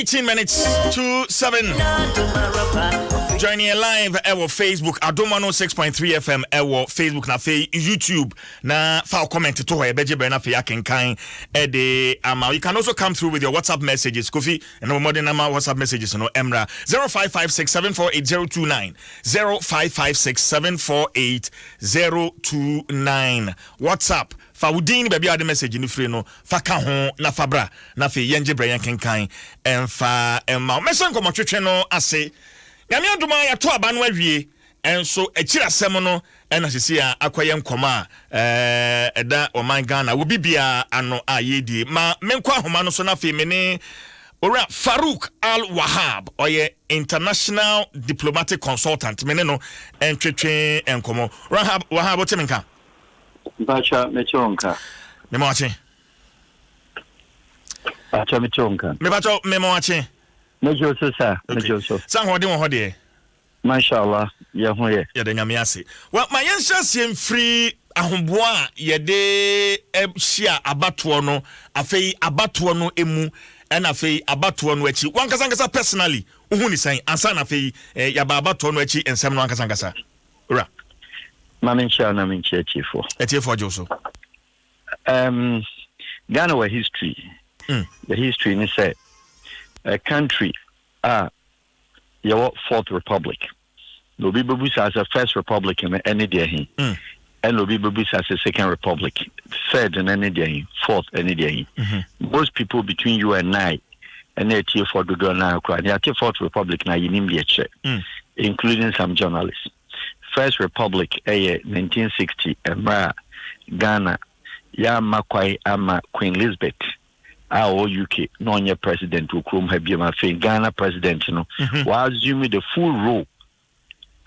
18 minutes to 7. Joining live our Facebook Adom 106.3 FM our Facebook na fe YouTube na fa comment to her beje na fe akenkan de ama. You can also come through with your WhatsApp messages. Kofi and no more than WhatsApp messages no Emra 0556748029 0556748029 WhatsApp fa wudin baby ade message ni free no fa ka ho na fabra na fe yenje breyan kenkan emfa emma mesan komo twetwe no ase nyame aduma ya to aba no awie enso akira sem no ena sisi a akoye nkoma eda o man Ghana wo bibia ano ayedi ma menkwa homa no so na fe mene ora Farouk Al Wahab oye international diplomatic consultant mene no entwetwe enkomo Wahab otemenka Bacha mechonka. Memoache. Bacha mechonka. Mebacho memoache. Mejoso sa, mejoso. San hode won hode. Mashallah, ya hoye. Ya de nyame ase. Wa mayenhya siem free ahomboa ye de hia abato no, afei abato no emu, na afei abato no achi. Wankasa personally, uhu ni san ansa na afei ya ba abato no achi ensem no wankasa. Ora. Mamincha na mincha chifo. Etiefo Joso. Ghana wa history. The history ni say a country your fourth republic. No be babusa as a first republic in any day hin. And no be babusa as a second republic. Third in any day, fourth any day. Most people between you and I and Etiefo do go na kwa. The fourth republic na yinimbi eche. Including some journalists. First Republic 1960 Emra Ghana ya makwai ama Queen Elizabeth UK no nye president ukrum habiema fe Ghana president no was assume the full role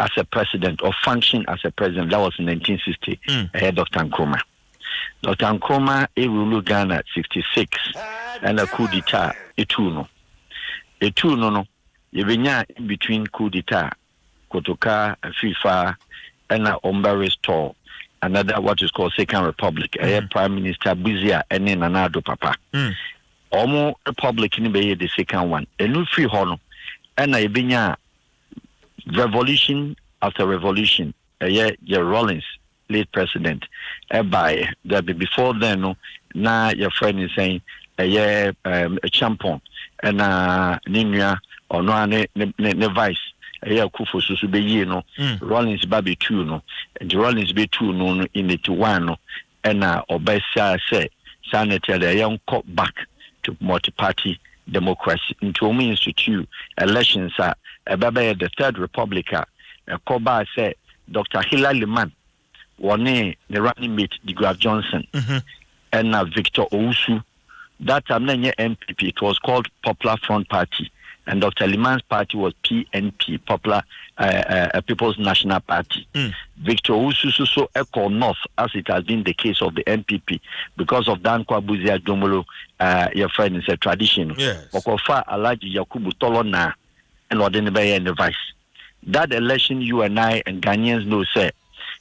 as a president or function as a president. That was in 1960 Dr. Nkrumah. Dr. Nkrumah ruled Ghana 66 and a coup d'etat etuno no yebenya in between coup d'etat Kotoka, FIFA, and Omba Restore, another what is called Second Republic, Prime Minister Buzia, and then Nanado Papa. Omo Republic in the second one. A new free honor, and I been revolution after revolution. Rawlings, late president, by that before then, no, now your friend is saying, a champion, and Nimia or no, ne vice. Kufo so be ye no Rollins baby 2 no and Rollins be 2 no in it 1 no and obesa say sanity the young cut back to multi-party democracy into Omi Institute elections are the third republic a Koba say Dr. Hilary Liman one the running mate the Graf Johnson and Victor Owusu that time MPP it was called Popular Front Party. And Dr. Liman's party was PNP, Popular People's National Party. Victor Usususo Echo North, as it has been the case of the MPP, because of Dan Kwabuzia Domolo, your friend is a tradition. Okofa Alaji Yakubu Tolona, and Odenebeye and the vice. That election, you and I and Ghanaians know, say,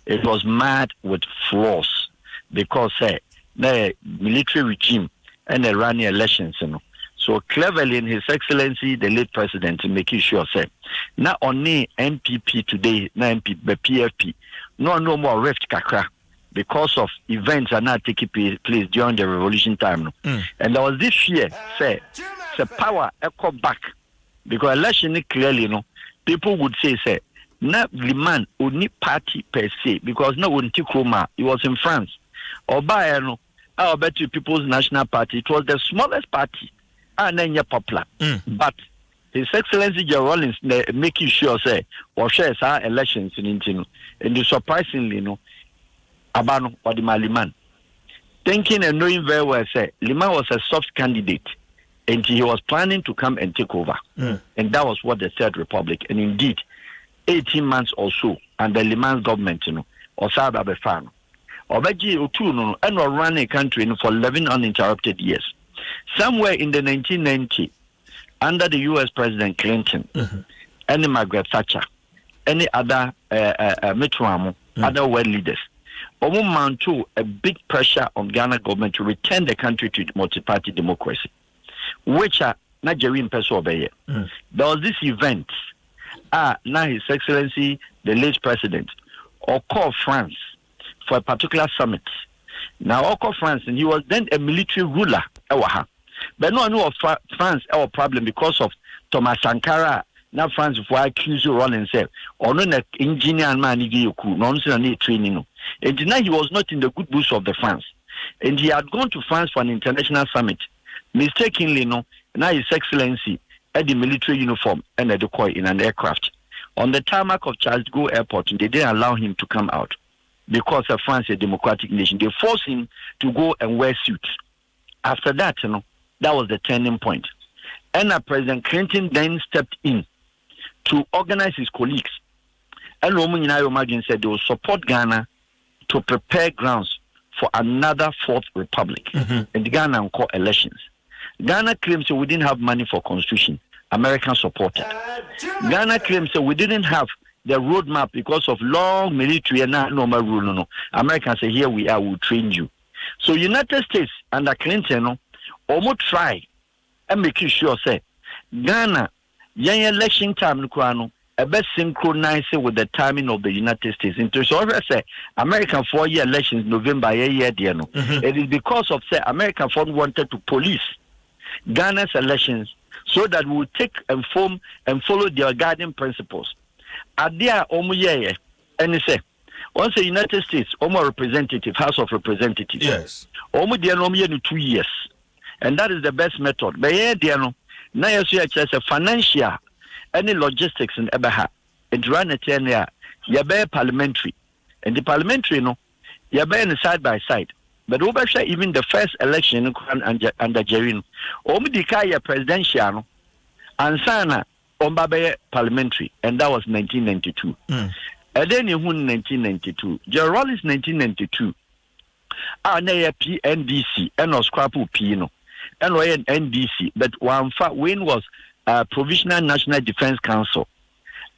it was mad with flaws, because the military regime and the running elections, you know. So cleverly, in His Excellency, the late president, making sure, say, not only MPP today, not MPP, but PFP, no more rift kakra, because of events are not taking place during the revolution time. And there was this fear, say, the power echo back, because election clearly, people would say, not Liman, only party per se, because no one Tikroma, it was in France. Or by, I'll bet you People's National Party, it was the smallest party. And then you're popular. But His Excellency Joe Rollins making sure say or shares our elections in Intino. And surprisingly Abano or the Liman. Thinking and knowing very well say Liman was a soft candidate and he was planning to come and take over. And that was what the Third Republic and indeed 18 months or so under Liman's government, or Saba Befano. Or Beji Utu and run a country for 11 uninterrupted years. Somewhere in the 1990s, under the U.S. President Clinton, any Margaret Thatcher, any other Mitt Romney, other world leaders, mount to a big pressure on Ghana government to return the country to multi-party democracy, which na Jerry mpɛ so ɔbɛyɛ. There was this event now His Excellency the late president or call France for a particular summit. Now Oko France, and he was then a military ruler. But no one knew of France our problem because of Thomas Sankara. Now France for accuse you run and say, or no engineer and man you need training. And now he was not in the good books of the France. And he had gone to France for an international summit. Mistakenly, now His Excellency had the military uniform and a decoy in an aircraft. On the tarmac of Charles de Gaulle Airport, they didn't allow him to come out because France is a democratic nation. They forced him to go and wear suits. After that, that was the turning point. And President Clinton then stepped in to organize his colleagues. And Roman United said they will support Ghana to prepare grounds for another fourth republic. And Ghana will call elections. Ghana claims that we didn't have money for constitution. American supported. Ghana claims that we didn't have the roadmap because of long military and normal rule. No. Americans say, here we are, we'll train you. So United States under Clinton almost try and make sure say Ghana young election time best synchronize it with the timing of the United States. Into so I say American 4-year elections November year. It is because of say American wanted to police Ghana's elections so that we will take and form and follow their guiding principles. Adia omuye and say once the United States representative House of Representatives. Yes. Omu 2 years. And that is the best method. But yeah, Diano, now you see a financial any logistics in Ebaha. And run it here, you bear parliamentary. And the parliamentary, you bear side by side. But over even the first election under Jerino, Omudikaya presidential and Sana Ombabe parliamentary, and that was 1992. And then in 1992, Gerald's 1992. Near PNDC and no scrapu Pino and NDC, but one win was Provisional National Defense Council,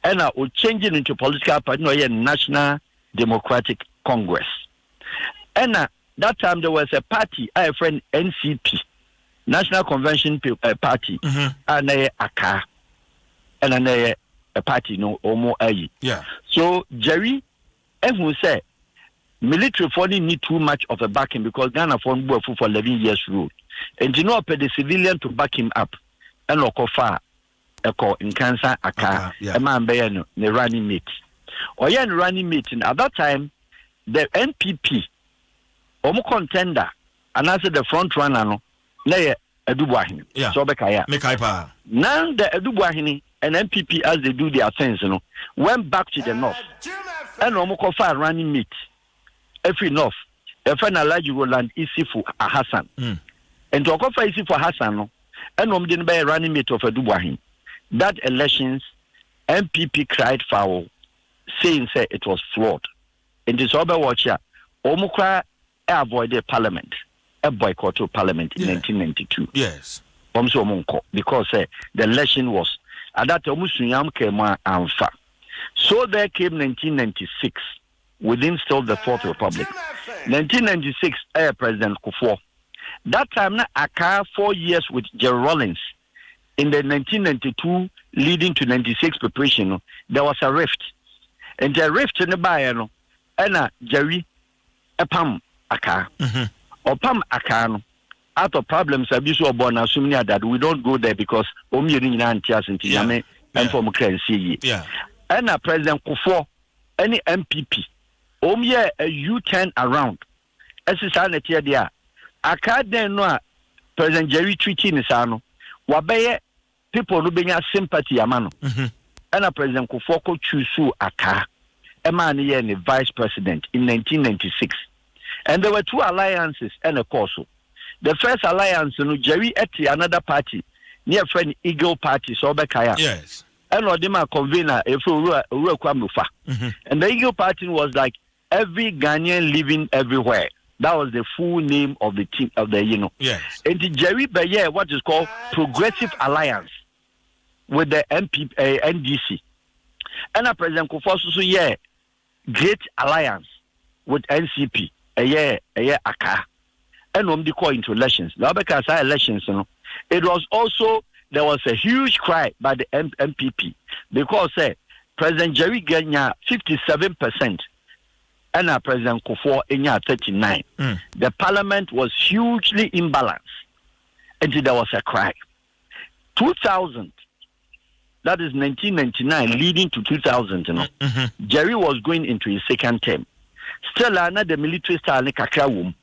and I would change it into political party, no National Democratic Congress. And that time there was a party, I friend NCP, National Convention Party, and a ACA, and a party no Omo Ayi. Yeah. So Jerry, and who said military funding need too much of a backing because Ghana fund for 11 years rule. And you know, the civilian to back him up. And Okofa, Eko in cancer, Aka, a man bayano, the running mate. Or yeah, running mate. And at that time, the NPP, Omo contender, and as the front runner, no, Naya Edubuahini. Yeah. So Bekaya. Mekaipa. Now the Edubuahini and NPP, as they do their things, went back to the north. And Omo Kofa running mate. Every north, a final large Roland Isifu Hassan. And to offer Isifu Hassan, and didn't buy a running mate of a Dubuahin. That elections, MPP cried foul, saying it was flawed. In this other watcher, Omukra avoided parliament, a boycott of parliament in 1992. Yes. Because the election was at that Omusuyam came Anfa. So there came 1996. Within still the Fourth Republic. 1996, President Kufuor. That time, Aka 4 years with Jerry Rawlings. In the 1992 leading to 96 preparation, there was a rift. And the rift in the Bayano, and Jerry, Pam Aka. Or Pam Aka, out of problems, abuse or born, assuming that we don't go there because Omiri Nantias and Tiame and from Ukraine. Yeah. And President Kufuor, any MPP. A U-turn around. As is sanity there. I can't no President Jerry treaty in Sano. Wabaye people who bring sympathy amano. And a President Kufoko Chusu Aka. A man here the vice president in 1996. And there were two alliances and a Corso. The first alliance, Jerry eti another party, near friend Eagle Party, Sobekaya. Yes. And Odima convener, if Uruamufa. And the Eagle Party was like every Ghanaian living everywhere. That was the full name of the team of the Yes. And the Jerry Bayer, what is called Progressive Alliance with the NDC. And a President Kufuor Great Alliance with NCP. A year Aka. And they call into elections. The Abeka elections, it was also there was a huge cry by the MPP because President Jerry Ganya 57% and President Kufuor Enya 39%. The parliament was hugely imbalanced until there was a cry. 2000, that is 1999, leading to 2000, Jerry was going into his second term. Still, the military style kakra wom.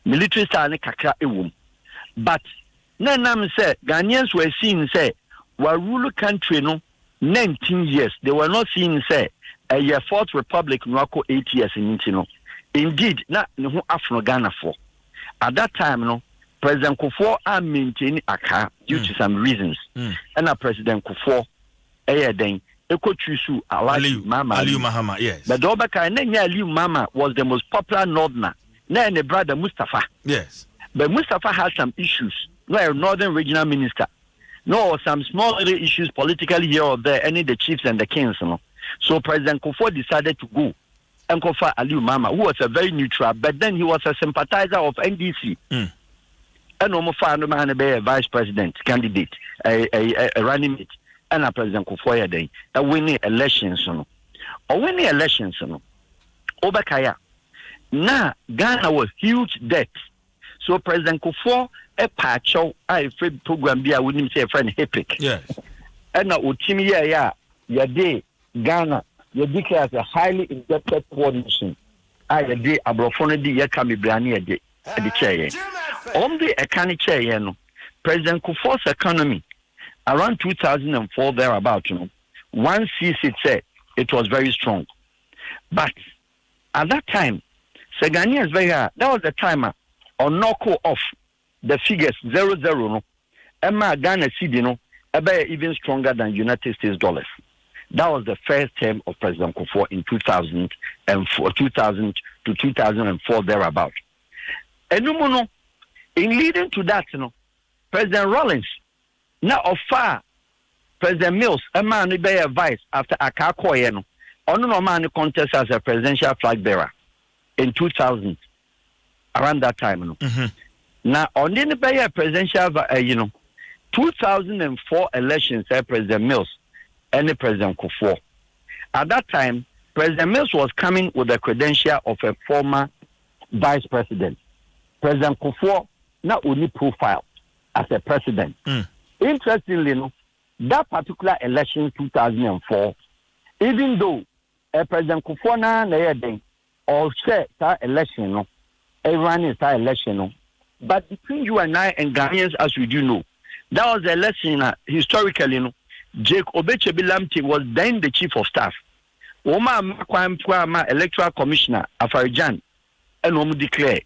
Military style kakra wom. But Nanam said Ghanaians were seeing say we rule country 19 years. They were not seeing say a fourth republic no 8 years in Intino. Indeed, na no Afro Ghana for. At that time, President Kufuor maintained Accra due to some reasons. And President Kufuor then Eko Chusu Aliyu Mahama, yes. But Dobaka and Aliyu Mama was the most popular northerner. Then the brother Mustafa. Yes. But Mustafa had some issues. No, a northern regional minister. No, some small little issues politically here or there, any the chiefs and the kings. So President Kufuor decided to go and go for Aliyu Mama, who was a very neutral, but then he was a sympathizer of NDC. And almost found a vice president candidate, a running mate, and a President Kufuor day, a winning elections. Or winning elections. Obakaya. Now, Ghana was huge debt. So President Kufuor, a patch of a free program, be I wouldn't say a friend HIPIC. Yes. And now, Utimi, your day, Ghana, you declare as a highly indebted poor nation. I a day, Abrophonadi, Yakami Brani, a day, at the chair. On the economy chair, President Kufuor's economy around 2004 thereabout, one sees it said it was very strong. But at that time, Ghanaians very hard. That was the timer on knock off the figures 00. Emma Ghana cedi even stronger than United States dollars. That was the first term of President Kufuor in 2000 to 2004 thereabout. And in leading to that, President Rawlings, now of far, President Mills, a man who be a vice after Akakoye, on no man contest as a presidential flag bearer in 2000, around that time. Now, on the be a presidential, 2004 elections, President Mills and President Kufuor. At that time, President Mills was coming with the credential of a former vice president. President Kufuor not only profile as a president. Interestingly, that particular election 2004, even though President Kufuor na or share that election, everyone is that election, but between you and I and Ghanaians, as we do know, that was the election historically. Jake Obechebi Lamte was then the chief of staff. Oma electoral commissioner Afarijan and Omu declare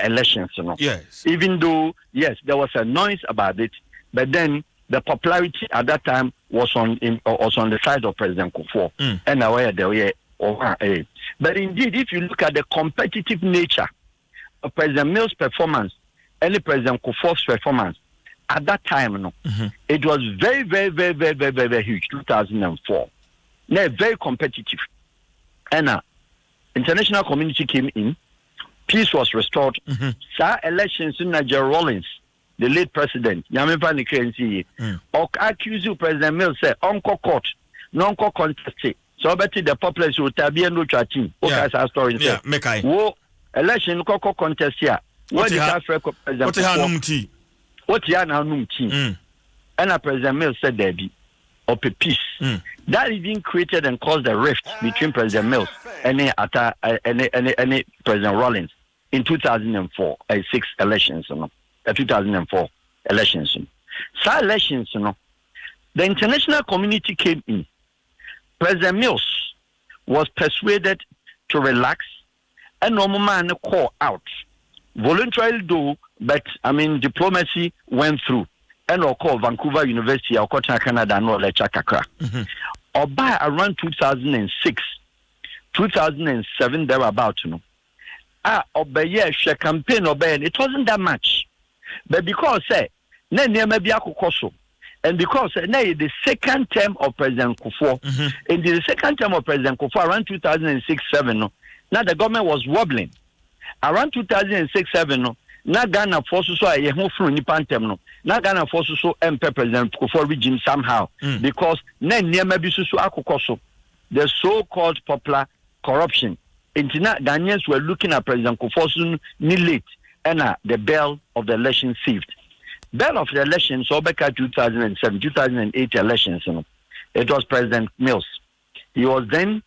elections. Yes. Even though yes, there was a noise about it, but then the popularity at that time was on the side of President Kufuor. And but indeed, if you look at the competitive nature of President Mills' performance and President Kufuor's performance at that time, it was very, very, very, very, very, very, very huge. 2004, very competitive, and international community came in. Peace was restored. Elections in Nigeria, Rawlings, the late president, or accused President Mills say uncle court, non-co contested. So better the populace will be no chatting. Okay, our story. Yeah, Mekai. Wo election co contest here. What did President? What you are now and a President Mills said there be of peace. That even created and caused a rift between President Mills and any President Rawlings in 2004 6 elections, 2004 elections. So elections, the international community came in. President Mills was persuaded to relax and no man call out. Voluntarily though, but diplomacy went through. And or call Vancouver University or Canada no lecture kakra. Or by around 2006, 2007 thereabout, she campaign it wasn't that much. But because and because the second term of President Kufuor, in the second term of President Kufuor around 2006-07, now the government was wobbling. Around 2006-07, now Ghana forces so a home from Nipantem, na Ghana for so President Kufuor regime somehow because na niema bi so akokoso the so-called popular corruption. Intina Ghanaians were looking at President Kufuor ni late and the bell of the election saved. Bell of the election, so back at 2007, 2008 elections, it was President Mills. He was then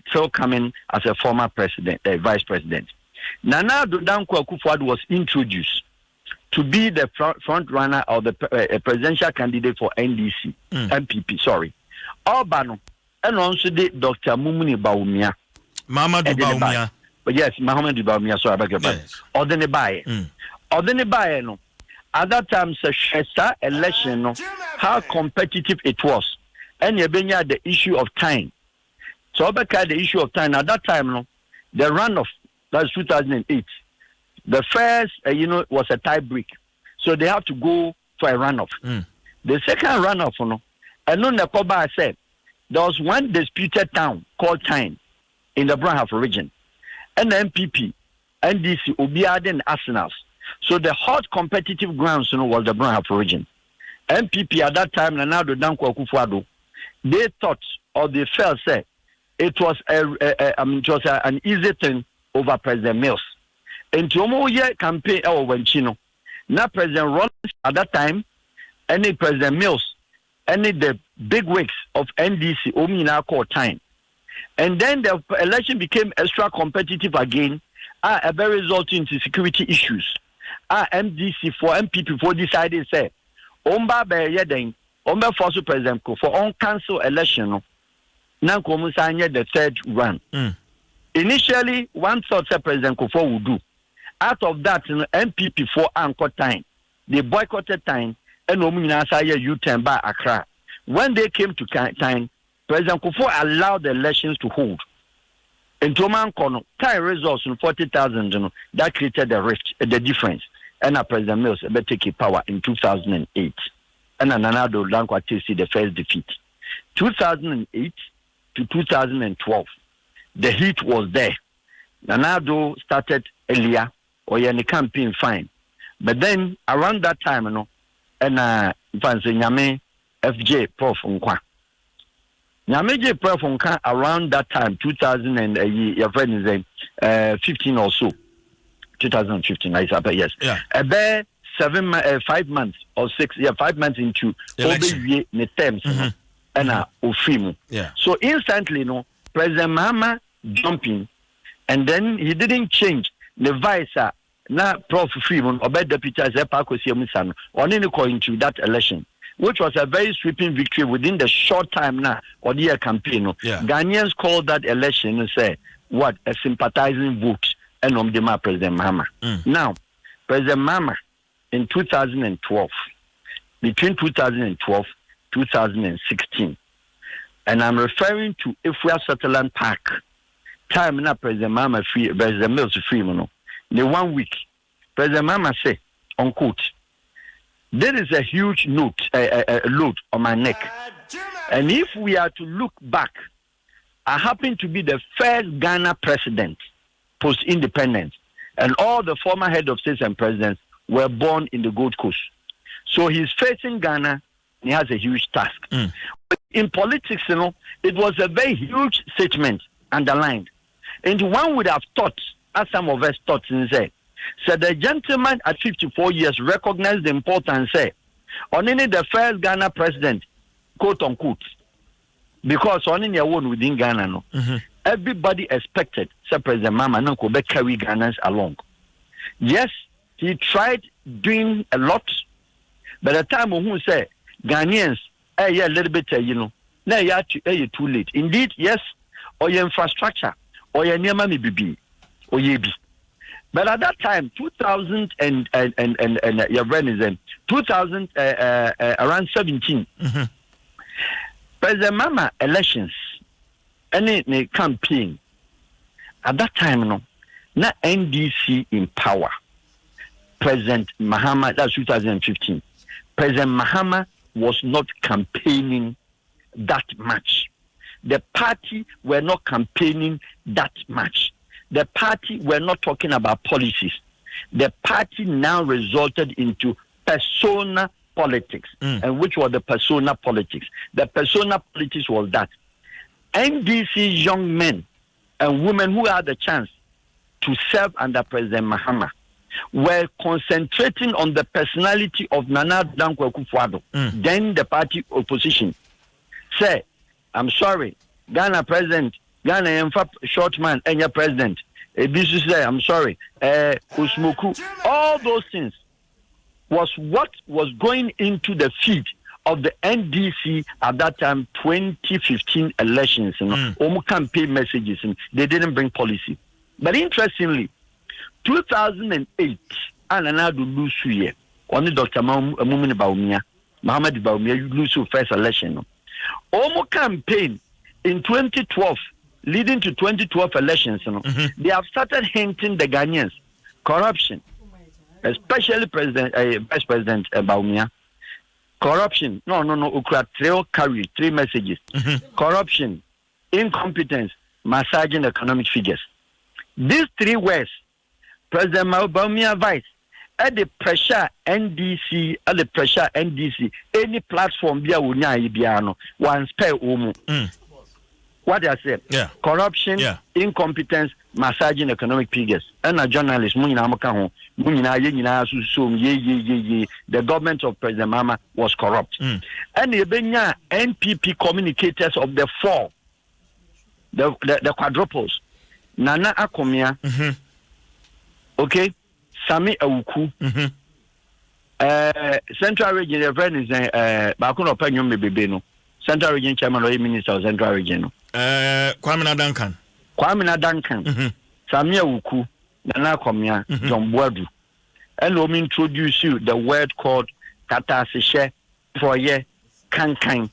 still coming as a former president, vice president. Nana Addo Dankwa Akufo-Addo was introduced to be the front runner or the presidential candidate for NDC, MPP, sorry. Obano, and also Dr. Mumuni Bawumia. Mahamudu Bawumia. Yes, Mahamudu Bawumia, sorry, I beg your pardon. Odene Baye, no. At that time, the election, no, how competitive it was. And you bring the issue of time. So the issue of time, at that time, no, the runoff, that's 2008. The first, was a tie break. So they have to go for a runoff. The second runoff, and no Nekoba said, there was one disputed town called Tyne in the Brahaf region. And the MPP, NDC, Obiade and Arsenals. So the hot competitive grounds, was the Brahaf region. MPP at that time, Nana Addo Dankwa Akufo-Addo, they thought or they felt, say, it was an easy thing over President Mills. And to year campaign when Chino. Now President Rollins at that time, any President Mills, any the big wigs of NDC, Omina called time. And then the election became extra competitive again, a very resulting into security issues. MDC for MPP for decided say, Omba be yeden, Omba force President for on cancel election. Now Komusanya the third run. Initially, one thought that President Kufuor would do. Out of that, MPP for Anchor Time, they boycotted Time and Omina Saya U-turn by Accra. When they came to Time, President Kufuor allowed the elections to hold. In Toman Kono, Time results in 40,000, that created the rift, the difference. And President Mills take power in 2008. And Nana Addo Dankwa tasted the first defeat. 2008 to 2012, the heat was there. Nana Addo started earlier, or the campaign fine. But then around that time, and Nyame FJ Prof Nkwa. Nyame J Prof Nkwa around that time, 2015 or so. 2015, I suppose, yes. Yeah. About 5 months or 6, 5 months into the terms, and Ofimu. Yeah. So instantly, President Mahama jumping, and then he didn't change the vice. Na Prof Freeman or Deputy Zepako Siamusano on any coin to that election, which was a very sweeping victory within the short time now or the year campaign. Yeah. Ghanaians called that election and say, what a sympathizing vote and Omdema President Mahama. Now, President Mahama in 2012, between 2012 2016, and I'm referring to Ifua Sutherland Park, time now President Mahama free, President Mills free, the 1 week, President Mahama say, unquote, there is a huge load on my neck. And if we are to look back, I happen to be the first Ghana president post-independence, and all the former head of states and presidents were born in the Gold Coast. So he's facing Ghana, and he has a huge task. But in politics, it was a very huge statement underlined. And one would have thought, as some of us thought, and said the gentleman at 54 years recognized the importance, on any the first Ghana president, quote unquote, because on any one within Ghana, everybody expected President Mahama to carry Ghanaians along. Yes, he tried doing a lot, but at the time who say Ghanaians, a little bit, now you're too late. Indeed, yes, or your infrastructure, or your near mammy bibi, or ye be. But at that time, 2000 and your brand is 2000 around 17. President Mahama elections, any campaign at that time, not NDC in power. President Mahama, that's 2015. President Mahama was not campaigning that much. The party were not campaigning that much. The party were not talking about policies. The party now resulted into persona politics and which was the persona politics. The persona politics was that NDC young men and women who had the chance to serve under President Mahama were concentrating on the personality of Nana Dankwa Akufo-Addo, then the party opposition. Say, I'm sorry, Ghana president, Ghana Enfa short man, and your president. Ebisu say, I'm sorry, Usmuku. All those things was what was going into the feed of the NDC at that time 2015 elections. Campaign messages, and they didn't bring policy. But interestingly, 2008, Ananadu Lusu year, only Dr. Mumini Baumia, Muhammad Baumia, Lusu first election. Omo campaign in 2012, leading to 2012 elections, they have started hinting the Ghanaians corruption, especially Vice President Baumia. Corruption, Ukra carry 3 messages. Corruption, incompetence, massaging economic figures. These 3 words, President Baumia Vice, at the pressure NDC, any platform via Unya one spare What I say? Corruption, incompetence, massaging economic figures. And a journalist, the government of President Mama was corrupt. And the NPP communicators of the 4, the quadruples, Nana Akomia, okay, Sami Awuku, Central Region, the friend is Bakuno Penyum Bebeno, Central Region Chairman or Minister of Central Region. Kwame Duncan, Sami Awuku, Nana Akomia, John Boadu. And let me introduce you the word called Katasishe, Foye, Kankan.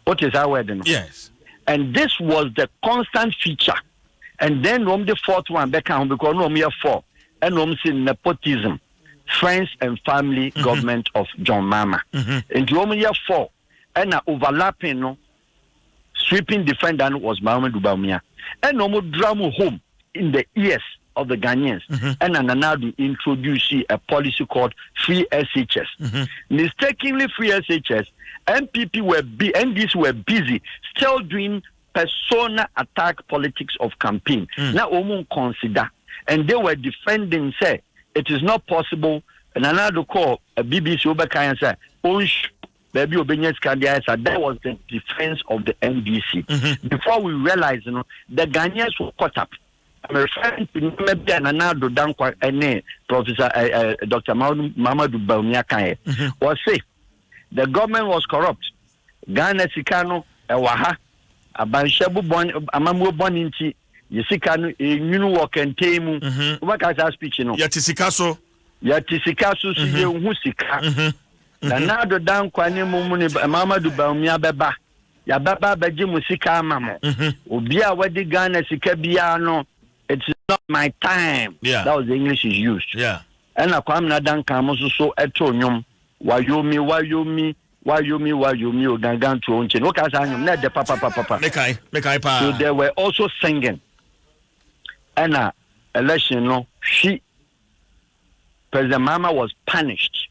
What is our word? Yes. And this was the constant feature. And then the 4th one, because we are 4. And nepotism, friends and family government of John Mama. And we are 4. And overlapping, sweeping defendant was Muhammad Baumia. And drama home in the ears of the Ghanaians. And Ananadu introduced a policy called Free SHS. Mistakenly Free SHS, NDC were busy still doing persona attack politics of campaign. Now, consider. And they were defending, say, it is not possible. And another call, a BBC Obaka and say, baby Obenyes Kandiasa, that was the defense of the NDC. Before we realized, the Ghanaians were caught up. I'm referring to maybe another Dankwa and Professor Dr. Mamadou Baumia was say the government was corrupt. Ghana Sikano, Waha, Abanshabu Amamu Boninti. Yisikanu walk and tame. What I speak, Yatisikaso see Husika. Nanado down Kwani Mumuni Mamadou Baumia Beba. Yababa Baji Musika Mamo. Ubia Wadi Ghana Sikabiano. It's not my time. Yeah. That was the English is used. Yeah. And I come Nadan Kamoso so etonium. Wayomi, Ogangan to Unchin. What can I say? Not the papa. Mekai pa. So they were also singing. And election, President Mama was punished.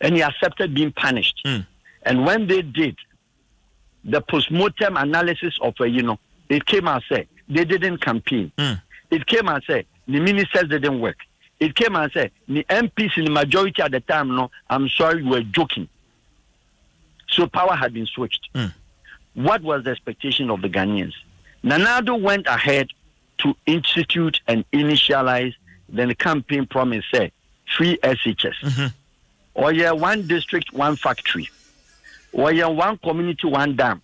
And he accepted being punished. And when they did, the postmortem analysis of, it came and said, they didn't campaign. It came and said, the ministers didn't work. It came and said, the MPs in the majority at the time, no, I'm sorry, you were joking. So power had been switched. What was the expectation of the Ghanaians? Nanado went ahead to institute and initialize the campaign promise, say, Free SHS. Or yeah, 1 district, 1 factory. Or yeah, 1 community, 1 dam.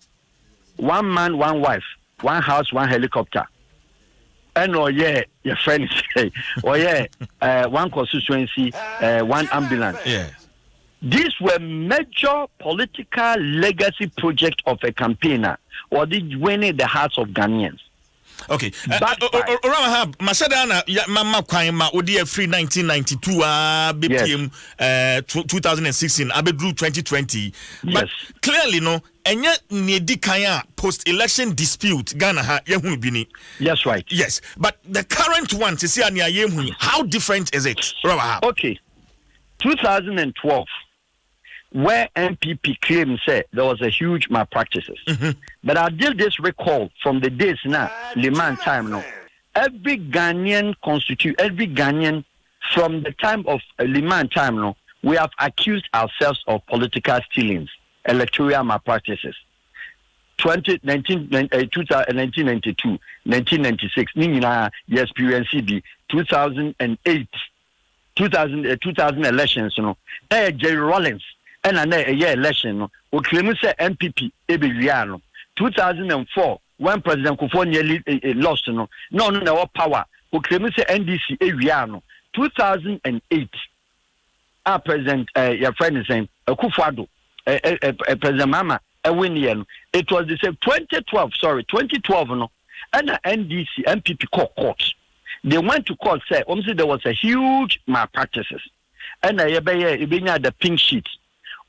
1 man, 1 wife. 1 house, 1 helicopter. And or yeah, your friends say, or yeah, 1 constituency, 1 ambulance. Yes. These were major political legacy project of a campaigner, or did winning the hearts of Ghanaians. Okay. Orama Masadana Mama Kwaima Odia free 1992 BPM 2016 Abedru 2020. But clearly no enya nedi kaya post election dispute Ghana ha yehunu bini. Yes, right. Yes. But the current one to see ania yehunu, how different is it? Okay. 2012 where MPP claims there was a huge malpractices. But I did this recall from the days now, Liman time now. Every Ghanaian from the time of Liman time now, we have accused ourselves of political stealings, electoral malpractices. 1992, 1996, you experience CB, 2008, 2000 elections, Jerry Rawlings, and a year election, we claim say MPP, 2004, when President Kufuor nearly lost, no power, we claim say NDC, 2008, our President, your friend is saying, Kufuor, President Mama, it was the same 2012 no, and the NDC MPP court. They went to court, say there was a huge malpractices, and the pink sheet.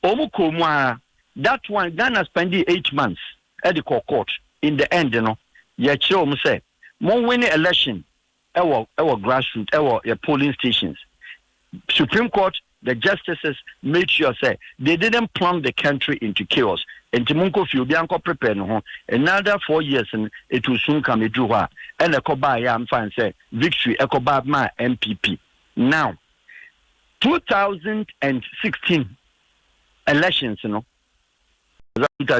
That one Ghana spending 8 months at the court. In the end, say more winning election, our grassroots, our polling stations, Supreme Court. The justices made sure say they didn't plunge the country into chaos. And Timunko Fiubianco prepared another 4 years and it will soon come a Juha and a Koba Yam fan say victory a Koba ma MPP. Now 2016 elections,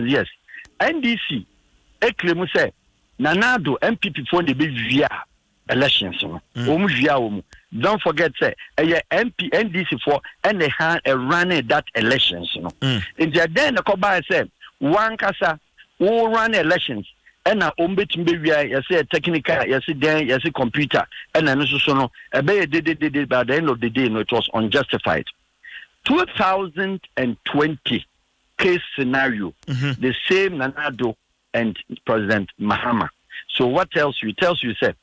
yes. NDC claim say Nanado MPP for the big via elections. Don't forget, say, NDC for and they had a running that elections, In the then the Koba said, one casa, all run elections, and a umbit you say technical, you see then, you see computer, and then also a bay did by the end of the day, it was unjustified. 2020 case scenario, the same Nanado and President Mahama. So what tells you? It tells you, say,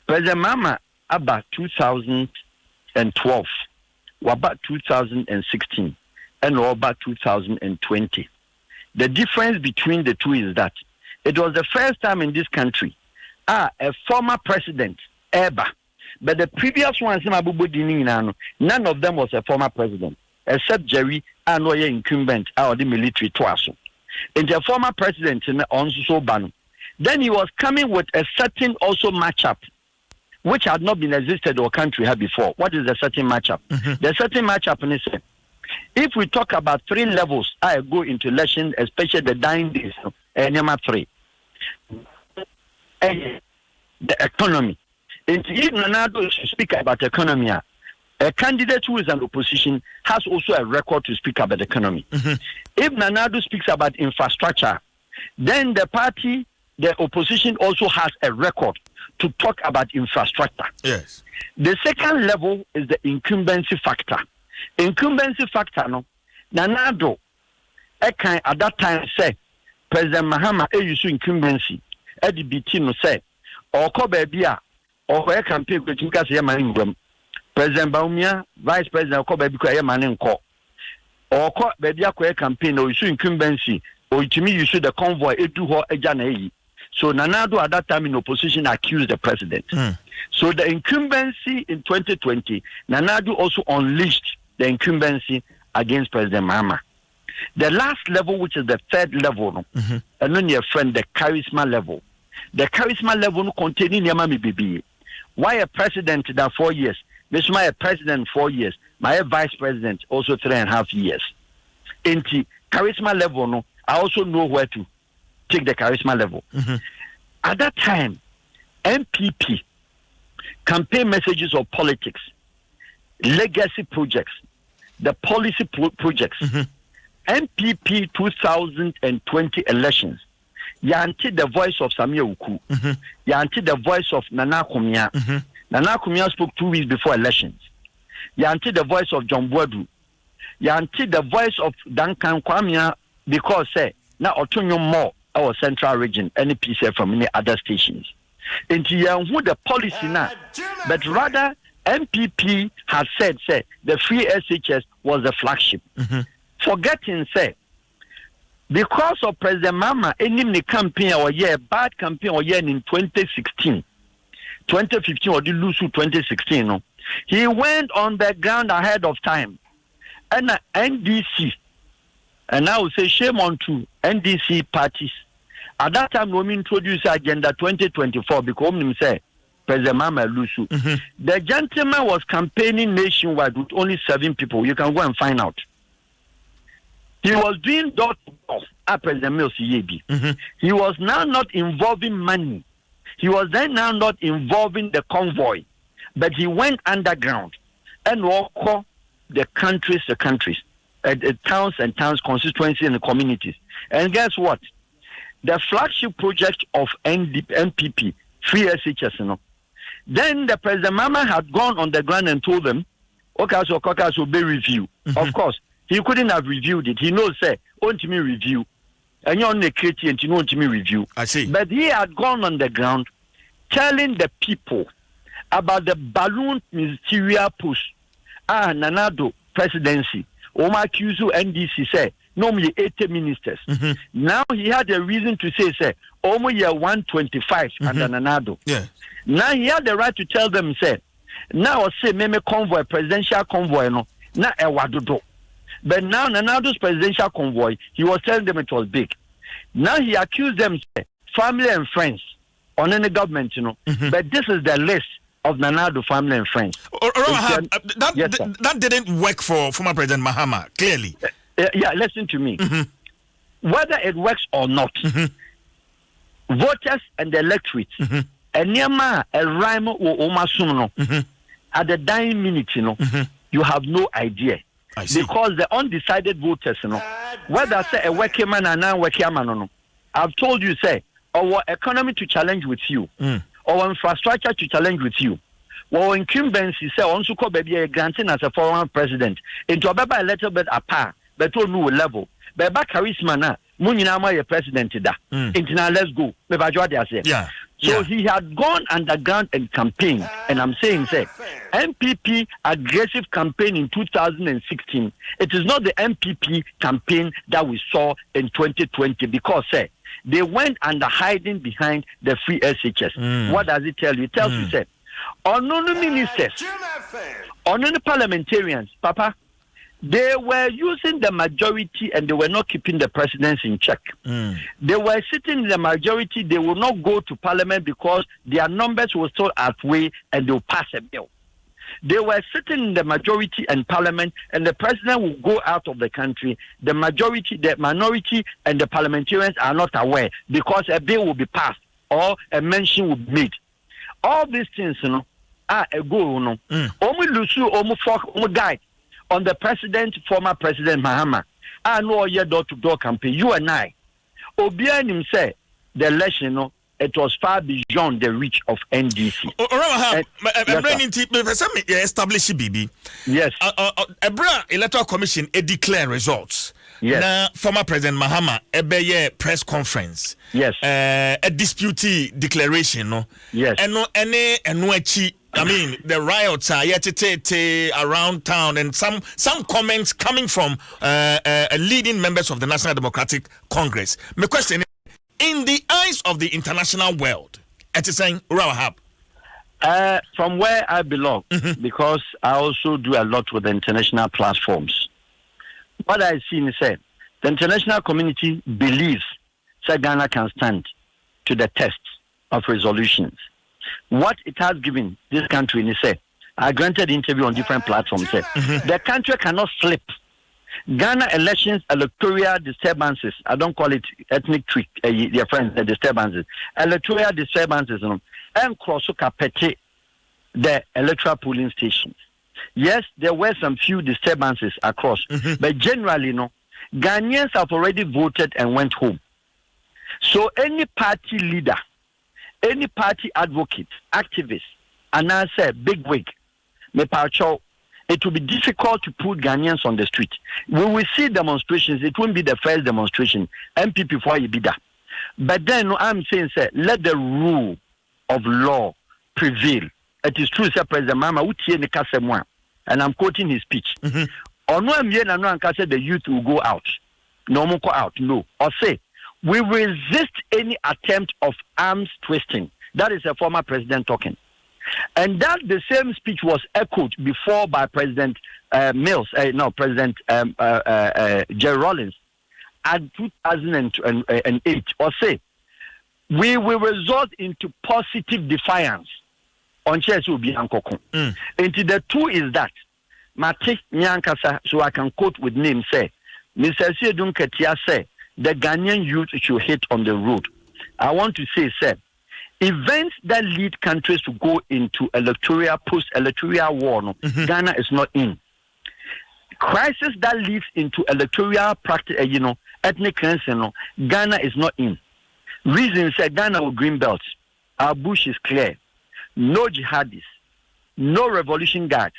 President Mahama about 2012, or about 2016, and about 2020. The difference between the two is that it was the first time in this country, a former president, ever, but the previous ones, none of them was a former president, except Jerry, and no incumbent, or the military twice. And the former president, then he was coming with a certain also matchup, which had not been existed or country had before. What is the certain matchup? The certain matchup is, if we talk about 3 levels, I go into election, especially the dying days, number 3. The economy. If Nanado speak about economy, a candidate who is an opposition has also a record to speak about economy. If Nanado speaks about infrastructure, then the party, the opposition also has a record to talk about infrastructure. Yes. The second level is the incumbency factor. Incumbency factor, Nanado, at that time say, President Mahama, use incumbency, at the BT say, or Kobebia, or where campaign with President Baumia, Vice President Kobebi, Manin Ko, or Bebia campaign, or issue incumbency, or to me, you should the convoy, Eduho Ejanei. So Nanado at that time in opposition accused the president. So the incumbency in 2020, Nanado also unleashed the incumbency against President Mahama. The last level, which is the third level, and then your friend, the charisma level. The charisma level containing Yamami Bibi. Why a president that 4 years? This my president 4 years. My vice president also 3.5 years. In the charisma level, I also know where to take the charisma level. At that time, MPP, campaign messages of politics, legacy projects, the policy projects, MPP 2020 elections, yanti the voice of Samia Uku, yanti the voice of Nana Kumia. Nana Kumia spoke 2 weeks before elections. Yanti the voice of John Boadu. Yanti the voice of Duncan Kwamia because say now Otonyo more our central region, any piece from any other stations. Into who the policy now, but rather MPP has said, say the free SHS was the flagship. Forgetting, say, because of President Mahama, any campaign or year, bad campaign or year in 2016, 2015 or the Lusu 2016, he went on the ground ahead of time and NDC. And I will say shame on to NDC parties. At that time, when we introduced Agenda 2024, because we say President Mahama Lusu, the gentleman was campaigning nationwide with only 7 people. You can go and find out. He was doing door to door at President Mills Yebi. He was now not involving money. He was then now not involving the convoy, but he went underground and walked the countries, towns and towns, constituencies and the communities. And guess what? The flagship project of NPP, Free SHS, you know. Then the President Mama had gone on the ground and told them, okay, so be review. Of course, he couldn't have reviewed it. He knows, say, want me review. And you're on the critique and you want me review. I see. But he had gone on the ground telling the people about the balloon ministerial push. Nanado presidency. Omar Kuzu NDC say, normally 80 ministers. Now he had a reason to say, almost year 125 under Nanado. Yeah. Now he had the right to tell them, say, now say, meme convoy, presidential convoy, no, na ewadodo. But now Nanado's presidential convoy, he was telling them it was big. Now he accused them, say, family and friends on any government, you know. But this is the list of Nanado family and friends. That didn't work for former President Mahama, clearly. Yeah, listen to me. Whether it works or not, voters and the electorate, and Nyama, a rhyme or Omasum, at the dying minute, you know, you have no idea. Because the undecided voters, you know, whether say a working man and non-working man, no, I've told you, say, our economy to challenge with you, our infrastructure to challenge with you. Well, incumbency say on suko baby granting as a former president into a little bit apart, but to no level. Beba charisma na munyina ma ye president da. Now let's go. Yeah. So he had gone underground and campaigned, and I'm saying, say, MPP aggressive campaign in 2016. It is not the MPP campaign that we saw in 2020 because, say, they went under hiding behind the Free SHS. What does it tell you? It tells you, say, on ministers, on parliamentarians, Papa, they were using the majority and they were not keeping the presidency in check. They were sitting in the majority. They will not go to parliament because their numbers will still outweigh and they will pass a bill. They were sitting in the majority and parliament and the president will go out of the country. The majority, the minority and the parliamentarians are not aware because a bill will be passed or a mention will be made. All these things, you know, are a goal, you know. Omu Lusu, Omu Fok, Omu died on the president, former President Mahama. I know your door-to-door campaign. You and I. Obianim said the election, you know, it was far beyond the reach of NDC. Establish BB. Yes. Ebra Electoral Commission declare results. Yes. Now, former President Mahama ebeye press conference. Yes. A dispute declaration. No. Yes. I mean, the riots are yet around town, and some comments coming from leading members of the National Democratic Congress. My question is, in the eyes of the international world, it is saying Rawahab. From where I belong, because I also do a lot with the international platforms. What I see is that the international community believes that Ghana can stand to the test of resolutions. What it has given this country is that I granted interview on different platforms. The country cannot slip. Ghana elections, electoral disturbances. I don't call it ethnic trick. Their friends, the disturbances, electoral disturbances, and cross the electoral polling stations. Yes, there were some few disturbances across, but generally, Ghanaians have already voted and went home. So any party leader, any party advocate, activist, and I say big wig, it will be difficult to put Ghanaians on the street. When we see demonstrations, it won't be the first demonstration. MPP for Ibida. But then I'm saying, say, let the rule of law prevail. It is true, sir, President Mama, and I'm quoting his speech. The youth will go out. No more go out. No. Or say, we resist any attempt of arms twisting. That is a former president talking. And that the same speech was echoed before by President President Jerry Rawlings at 2008, or say, we will resort into positive defiance on Chelsea Obi Ankoko. Into the two is that Mate Nyankasa, so I can quote with name, say, Mr. Siedun Ketia say, the Ghanaian youth should hit on the road. I want to say, sir, events that lead countries to go into post-electoral war, no, Ghana is not in. Crisis that leads into electoral practice, ethnic cleansing, no, Ghana is not in. Reason said Ghana with green belts. Our bush is clear. No jihadists, no revolution guards,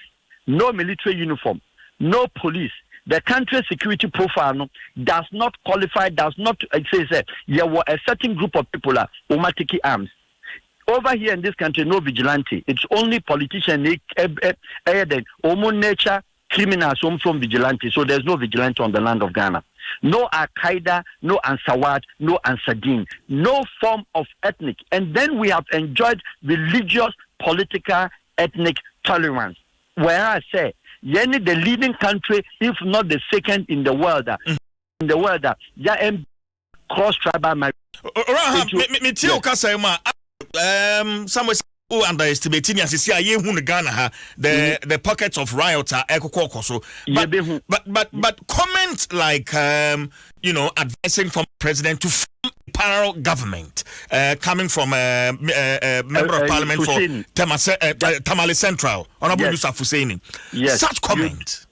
no military uniform, no police. The country's security profile does not qualify, does not say there were a certain group of people who might take arms. Over here in this country, no vigilante. It's only politicians, nature, criminals from vigilante. So there's no vigilante on the land of Ghana. No Al-Qaeda, no Ansawad, no Ansadin, no form of ethnic. And then we have enjoyed religious, political, ethnic tolerance. Where I say, Yeni the leading country, if not the second in the world, cross-tribal marriage. Some underestimating as you see Ghana the pockets of riots are so but comment like advising from president to form a parallel government coming from a member of parliament for Tamale Central, Honorable Yusuf Husseini. Yes, such comment.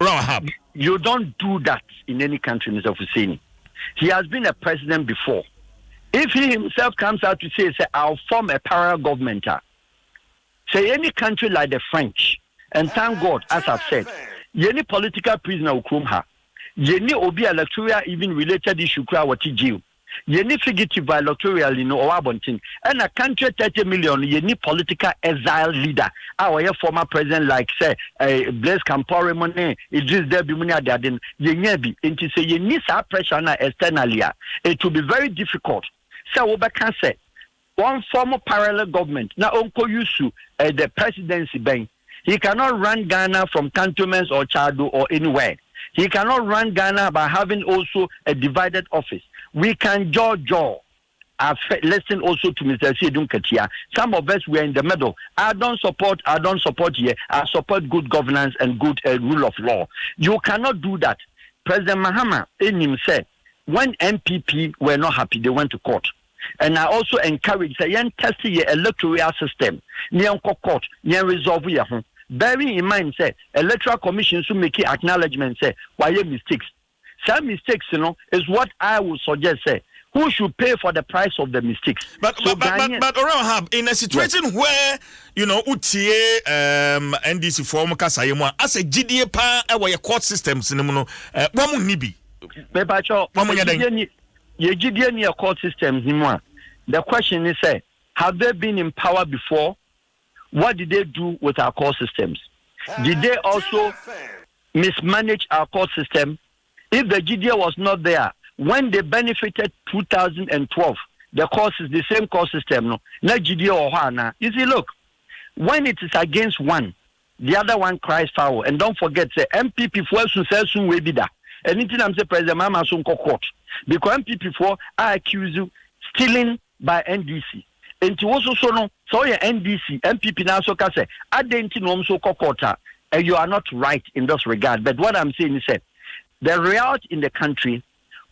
Rahab, you don't do that in any country, Mr. Husseini. He has been a president before. If he himself comes out to say, I'll form a parallel government, say any country like the French, and thank God, as I've said, any political prisoner will come here. Any obi electoral even related issue kura wati jail. Any fugitive electoral or abonting. And a country 30 million, any political exile leader. Our former president like say Blaise Compaoré money, Idris Deby money adin. Yenyebi, and to say you need some pressure externally. It will be very difficult. So we can say one former parallel government. Now Uncle Yusu, the presidency bank. He cannot run Ghana from cantonments or Chado or anywhere. He cannot run Ghana by having also a divided office. We can jaw. I've listened also to Mr. Siedun Ketia. Some of us were in the middle. I don't support here. I support good governance and good rule of law. You cannot do that. President Mahama in himself, when MPP were not happy, they went to court. And I also encourage the young testing the electoral system. Nyan court, nyan resolve ya. Bearing in mind, say electoral commission should make acknowledgement. Say why mistakes. Some mistakes, is what I would suggest. Say who should pay for the price of the mistakes. But Rahab, in a situation where UTA NDC form kasayemo as a GDA pa our court systems wamu nibi. Your court systems. The question is, have they been in power before? What did they do with our court systems? Did they also mismanage our court system? If the GDA was not there, when they benefited 2012, the court is the same court system, no GDA or Hana. You see, look, when it is against one, the other one cries foul. And don't forget, say MPP for soon will be that. Anything I'm saying, President Mama soon court. Because MPP for I accuse you stealing by NDC. And to also no so your NDC, MPP now so say I didn't know so kokota, and you are not right in this regard. But what I'm saying is that the riot in the country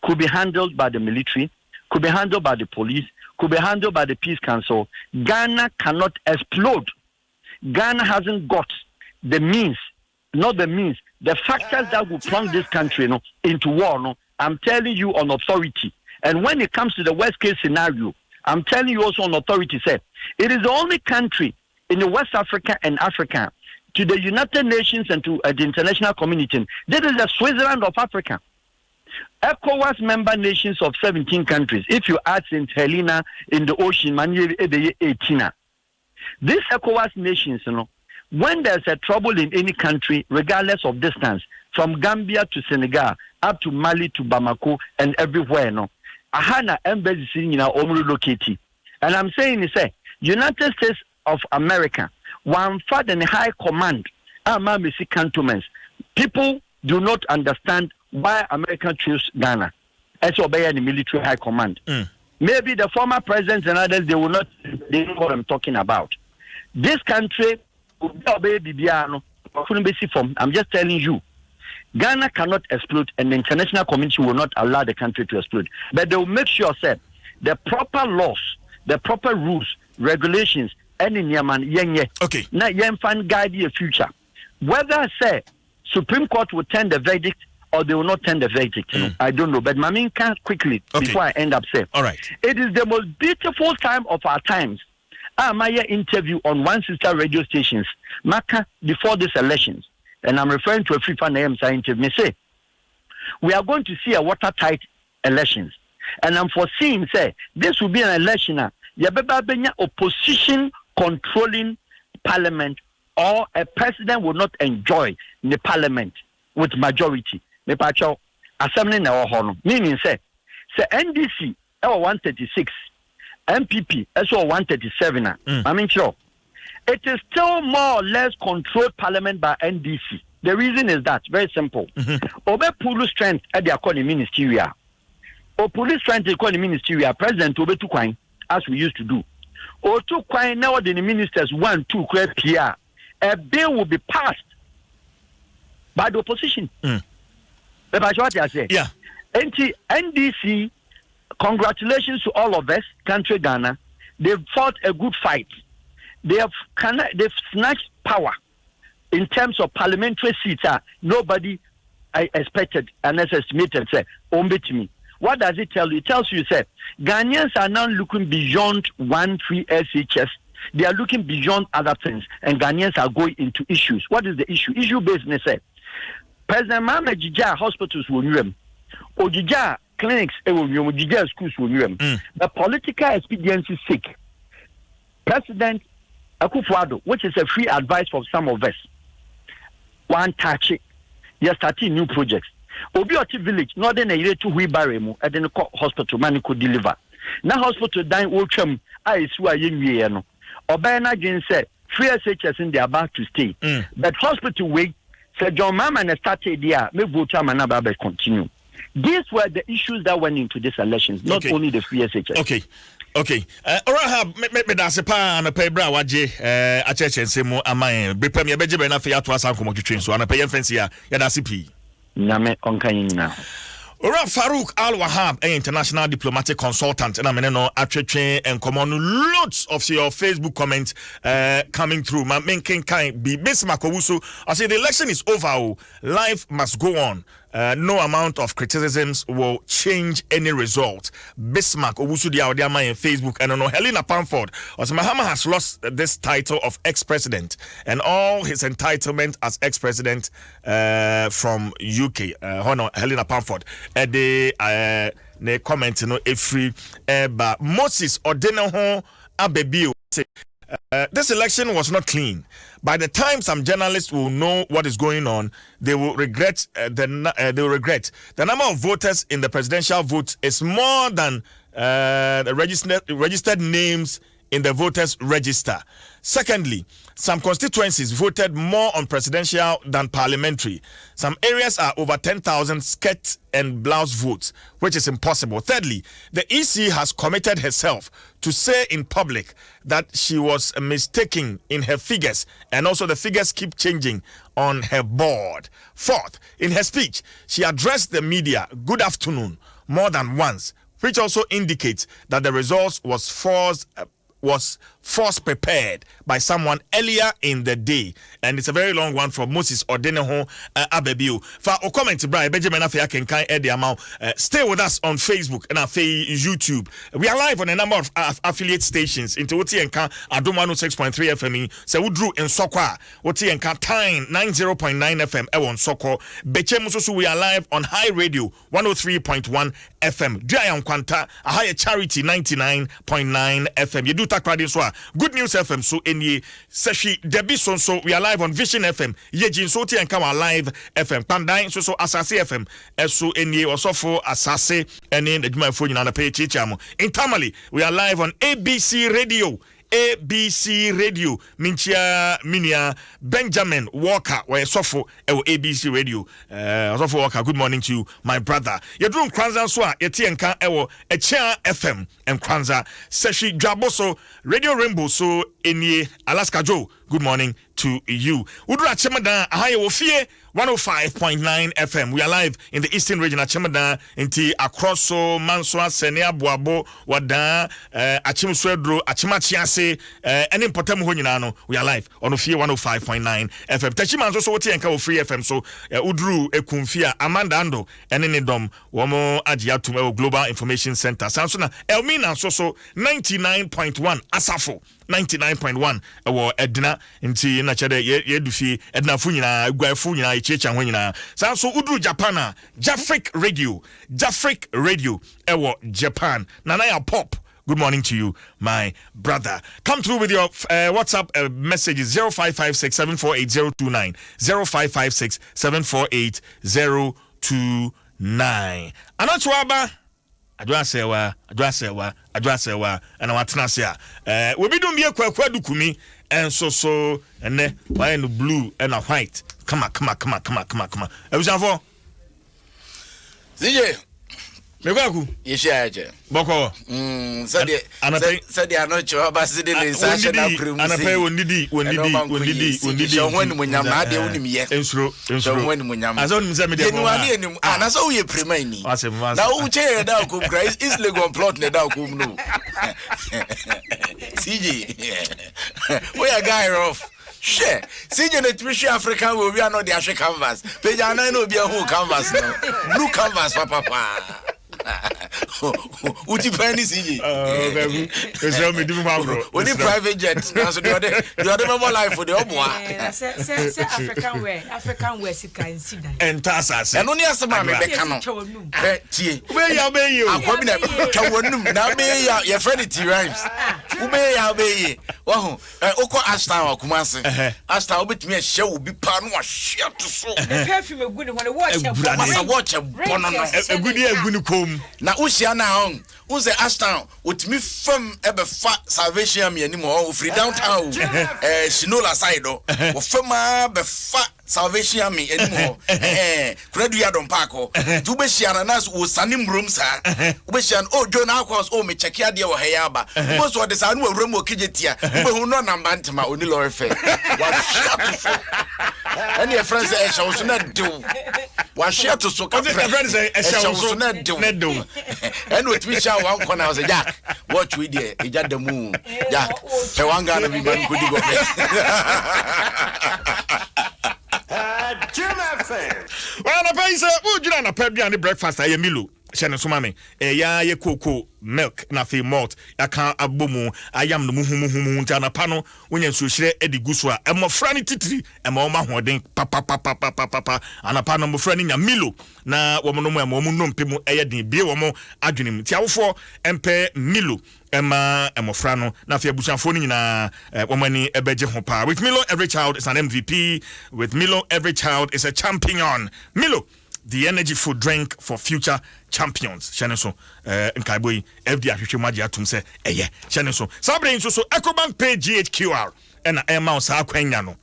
could be handled by the military, could be handled by the police, could be handled by the peace council. Ghana cannot explode. Ghana hasn't got the means, not the means, the factors that will plunge this country into war. I'm telling you on authority. And when it comes to the worst case scenario, I'm telling you also on authority, said it is the only country in the West Africa and Africa to the United Nations and to the international community. This is the Switzerland of Africa. ECOWAS member nations of 17 countries. If you add St. Helena in the ocean, 18. These ECOWAS nations, when there's a trouble in any country, regardless of distance, from Gambia to Senegal, up to Mali to Bamako and everywhere, Ahana embassy in our own located. And I'm saying, United States of America, one father in high command, Missy cantonments. People do not understand why America chose Ghana as obey the military high command. Maybe the former presidents and others, they know what I'm talking about. This country will obey Bibiano. I'm just telling you, Ghana cannot explode, and the international community will not allow the country to explode. But they will make sure that the proper laws, the proper rules, regulations, and in Yemen, okay, na Yemfan guide the future. Whether say Supreme Court will turn the verdict or they will not turn the verdict, I don't know. But Mamin can quickly before I end up saying, all right, it is the most beautiful time of our times. My interview on one sister radio stations, Maka, before these elections, and I'm referring to a free fan AM interview, me say, we are going to see a watertight elections. And I'm foreseeing, say, this will be an election, opposition controlling parliament, or a president will not enjoy the parliament with majority. Me pacho, assembly na ho meaning say NDC 136, MPP 137. I mean sure. It is still more or less controlled parliament by NDC. The reason is that very simple. Obe pulu strength at the economy ministerial. O police strength economy ministerial president obe tu kwan as we used to do. O tu kwan now the ministers 1 2 PR. A bill will be passed by the opposition. That's what I say. Yeah. NDC, congratulations to all of us, country Ghana. They've fought a good fight. They've snatched power in terms of parliamentary seats. Nobody I expected and estimated say, me. What does it tell you? It tells you, say, Ghanaians are now looking beyond 1 3 SHS. They are looking beyond other things, and Ghanaians are going into issues. What is the issue? Issue business. President Mahama Jija hospitals will new them. Ojija clinics will new them. Ojija schools will new them. The political expediency sake, President Akufo-Addo, which is a free advice for some of us, one touch it. You're starting new projects. Obioti village, northern area to Huibaremu, and then hospital man could deliver. Now hospital dying Ultram, I swear you know. Obana Jane said, free SHS in the about to stay. But hospital wait, said John Mama and started there, may vote and continue. These were the issues that went into these elections, not only the free SHS. Okay. Alright, me that's a pa and a pay bra waje a church and say more amine. Prepare me a beje na fe ato asan komo twetwen so an pay fancy ya da CP. Nyame onkan now. Ora Farouk Al Wahab, an international diplomatic consultant, and I'm in and come on lots of your Facebook comments coming through. My main king can be Bismarck Owusu. I say the election is over. Life must go on. No amount of criticisms will change any result. Bismarck Owusu Diawadiama in Facebook and on Helena Pamford. Mahama has lost this title of ex-president and all his entitlement as ex-president from UK. Helena Pamford. Ne comment no every ba Moses Odeneho Abebio say this election was not clean. By the time some journalists will know what is going on, they will regret the number of voters in the presidential vote is more than the registered names in the voters register. Secondly, some constituencies voted more on presidential than parliamentary. Some areas are over 10,000 skirt and blouse votes, which is impossible. Thirdly, the EC has committed herself to say in public that she was mistaken in her figures, and also the figures keep changing on her board. Fourth, in her speech, she addressed the media, "Good afternoon," more than once, which also indicates that the results was force prepared by someone earlier in the day. And it's a very long one from Moses Odeneho Abebio. For a comment, Brian Benjamin Afia Kenkai Ediamau. Stay with us on Facebook and YouTube. We are live on a number of affiliate stations. Into Oti and Ka Adumano 6.3 FM. So we drew in Sokwa. Oti and Ka Time 90.9 FM. Ewon Soko. Bechemususu, we are live on High Radio 103.1 FM. Diam Kwanta, a higher charity 99.9 FM. You do talk radio so Good News FM so any Seshi Debi so we are live on Vision FM. Yejin so ti and come live FM. Pandai so Asase FM. So any also for Asase and in the my phone na pay chichamo. In Tamale we are live on ABC Radio ABC Radio minchia minia Benjamin Walker where sofo ABC Radio sofo Walker, good morning to you my brother. Yedrum Kwanza so a yeti enka ewo Echia FM and Kwanza Seshi Dwaboso Radio Rainbow so enie Alaska Joe, good morning to you. Udra Chemadan ahaye wo fie 105.9 FM. We are live in the Eastern region at Chemadan inti across so Manswa Senia Boabo Wada Achimswedro Achimachiase any important ho nyina no. We are live on Ofie 105.9 FM. Tachimanzo so woti enka wo free FM so Udru Ekumfia Amanda Ando ene dom womo agia to Global Information Center. Sansona Elmina so 99.1 Asafo 99.1 ewo Edna inti na chede yedufi Edna fu nyina guafu nyina ichecha ho nyina. Sanso Udru Japana Jafric Radio ewo Japan. Nana Pop, good morning to you, my brother. Come through with your WhatsApp messages 0556748029 0556748029. Anatwaba adwasewa ana watena se a we be dum be kwakwa dukumi enso so ene why no blue and a white come ebusanfo CJ me kwaku yeshaje boko said ano cho abaside le sasha na premu anape wondidi shonwani munyam na ade wonim ye ensuro shonwani munyam azo nim se me de no ade enim anaso wo ye premani na wo che da ko Christ is legon plot ne da ko no CJ we are guy off share CJ na twishi African we are not the African canvas page ana no be a whole canvas no blue canvas papa Uti pani CJ baby so me dim bro only private jet na so the other more life for the omo say African wear sika incident entasase eno ne asema me beka no tie we ya akwabi na tawonum na be ya ye friend T rhymes ube ya be wo oko Ashton akumase Ashton obetumi ahye obi pa no ahye to so perfume egu ne ho watch bono no egu ni kom na usia na on unse Ashton otimi fam ebe fa Salvation Army anim o free downtown Shinola side o fama be fa Salvation Army anim Kredu Yadon Parko tu be hia na nas wo sanim room sa wo be hia o John Akos o me check ade wo heyaba wo so de sa no awuram o kijetia wo be hu no namba ntema oni lorry fe wa hia to so any friends e show so na do wa hia to so ka friends e show so na do and with me show one corner was Jack watch we there e jada mu Jack pe wanga na bi man ko digo well na pay say ujira na pay bian breakfast aye Milo shene so mame ya ye cocoa milk na fe malt aka abomu ayam no muhumu nta na pa no wonya so hire edigu so a emofra ni titiri ema oma hoden papa anapa no mofra ni nya Milo na wo no mo nompemu eye den bie wo mo adwenem ti awofo empe Milo Emma Emofrano na fe abusanfo ni nyina womani ebeje ho pa. With Milo every child is an MVP. With Milo every child is a champion. Milo, the energy food drink for future champions. Shane so nkaiboi FD ahwehwe magia atum se eye. Shane so sabre so Ecobank pay GHQR na Emma sa akwanya no.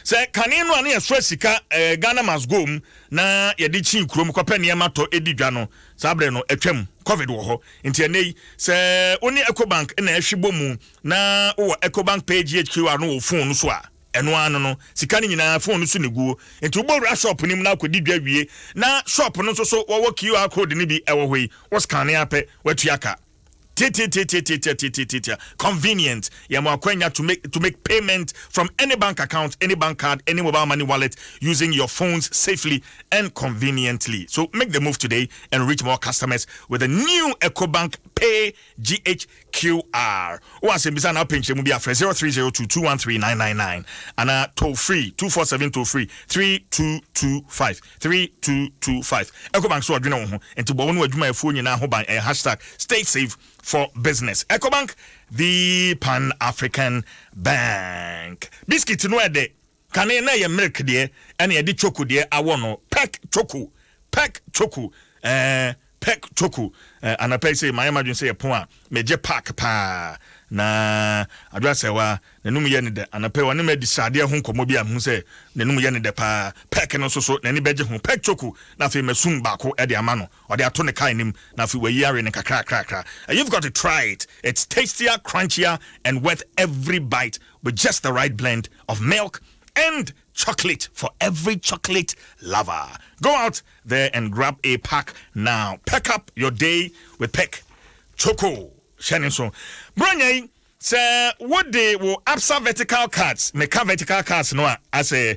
Se kanino ane yeswa sika Ghana must go na yedi chi krom kopa ne mato edidwa no sabre no etwam covid wo ho nti enei se oni Ecobank na ehwebo mu na wo Ecobank pay GHQR no wo phone so a eno anu no sika ni nyina phone so neguo nti wo shop nim na akodidwa wie na shop no so wo QR code ni bi ewo hoi wo scan ape watu aka convenient yamuakwenya to make payment from any bank account, any bank card, any mobile money wallet using your phones safely and conveniently. So make the move today and reach more customers with the new Ecobank Pay GHQR. Once in Bisana pinch will be after 0302213999 and toll free 247 toll free 3225 Ecobank so adwena and to bonu adwuma phone na ho ban hashtag stay safe for business. Ecobank, the Pan-African Bank. Biscuit no ede kane na ye milk de and ye di choco de awono peck choco Pek choku anapɛ sɛ my imagine sɛ yɛpon a megye park pa na adwa sɛ wa nanum yɛ ne de anapɛ wa ne ma di sade ho nkɔmɔ bi am hu sɛ nanum yɛ ne de pa pek no so na ni bɛgye ho pek choku na fe masum baako e de ama no ɔde ato ne kai nim na fe wayi are ne kakra you've got to try it. It's tastier, crunchier and worth every bite with just the right blend of milk and chocolate for every chocolate lover. Go out there and grab a pack now. Pack up your day with Pek Choco. Shannon so. Branya say what they will Absa vertical cards. Meka vertical cards no as a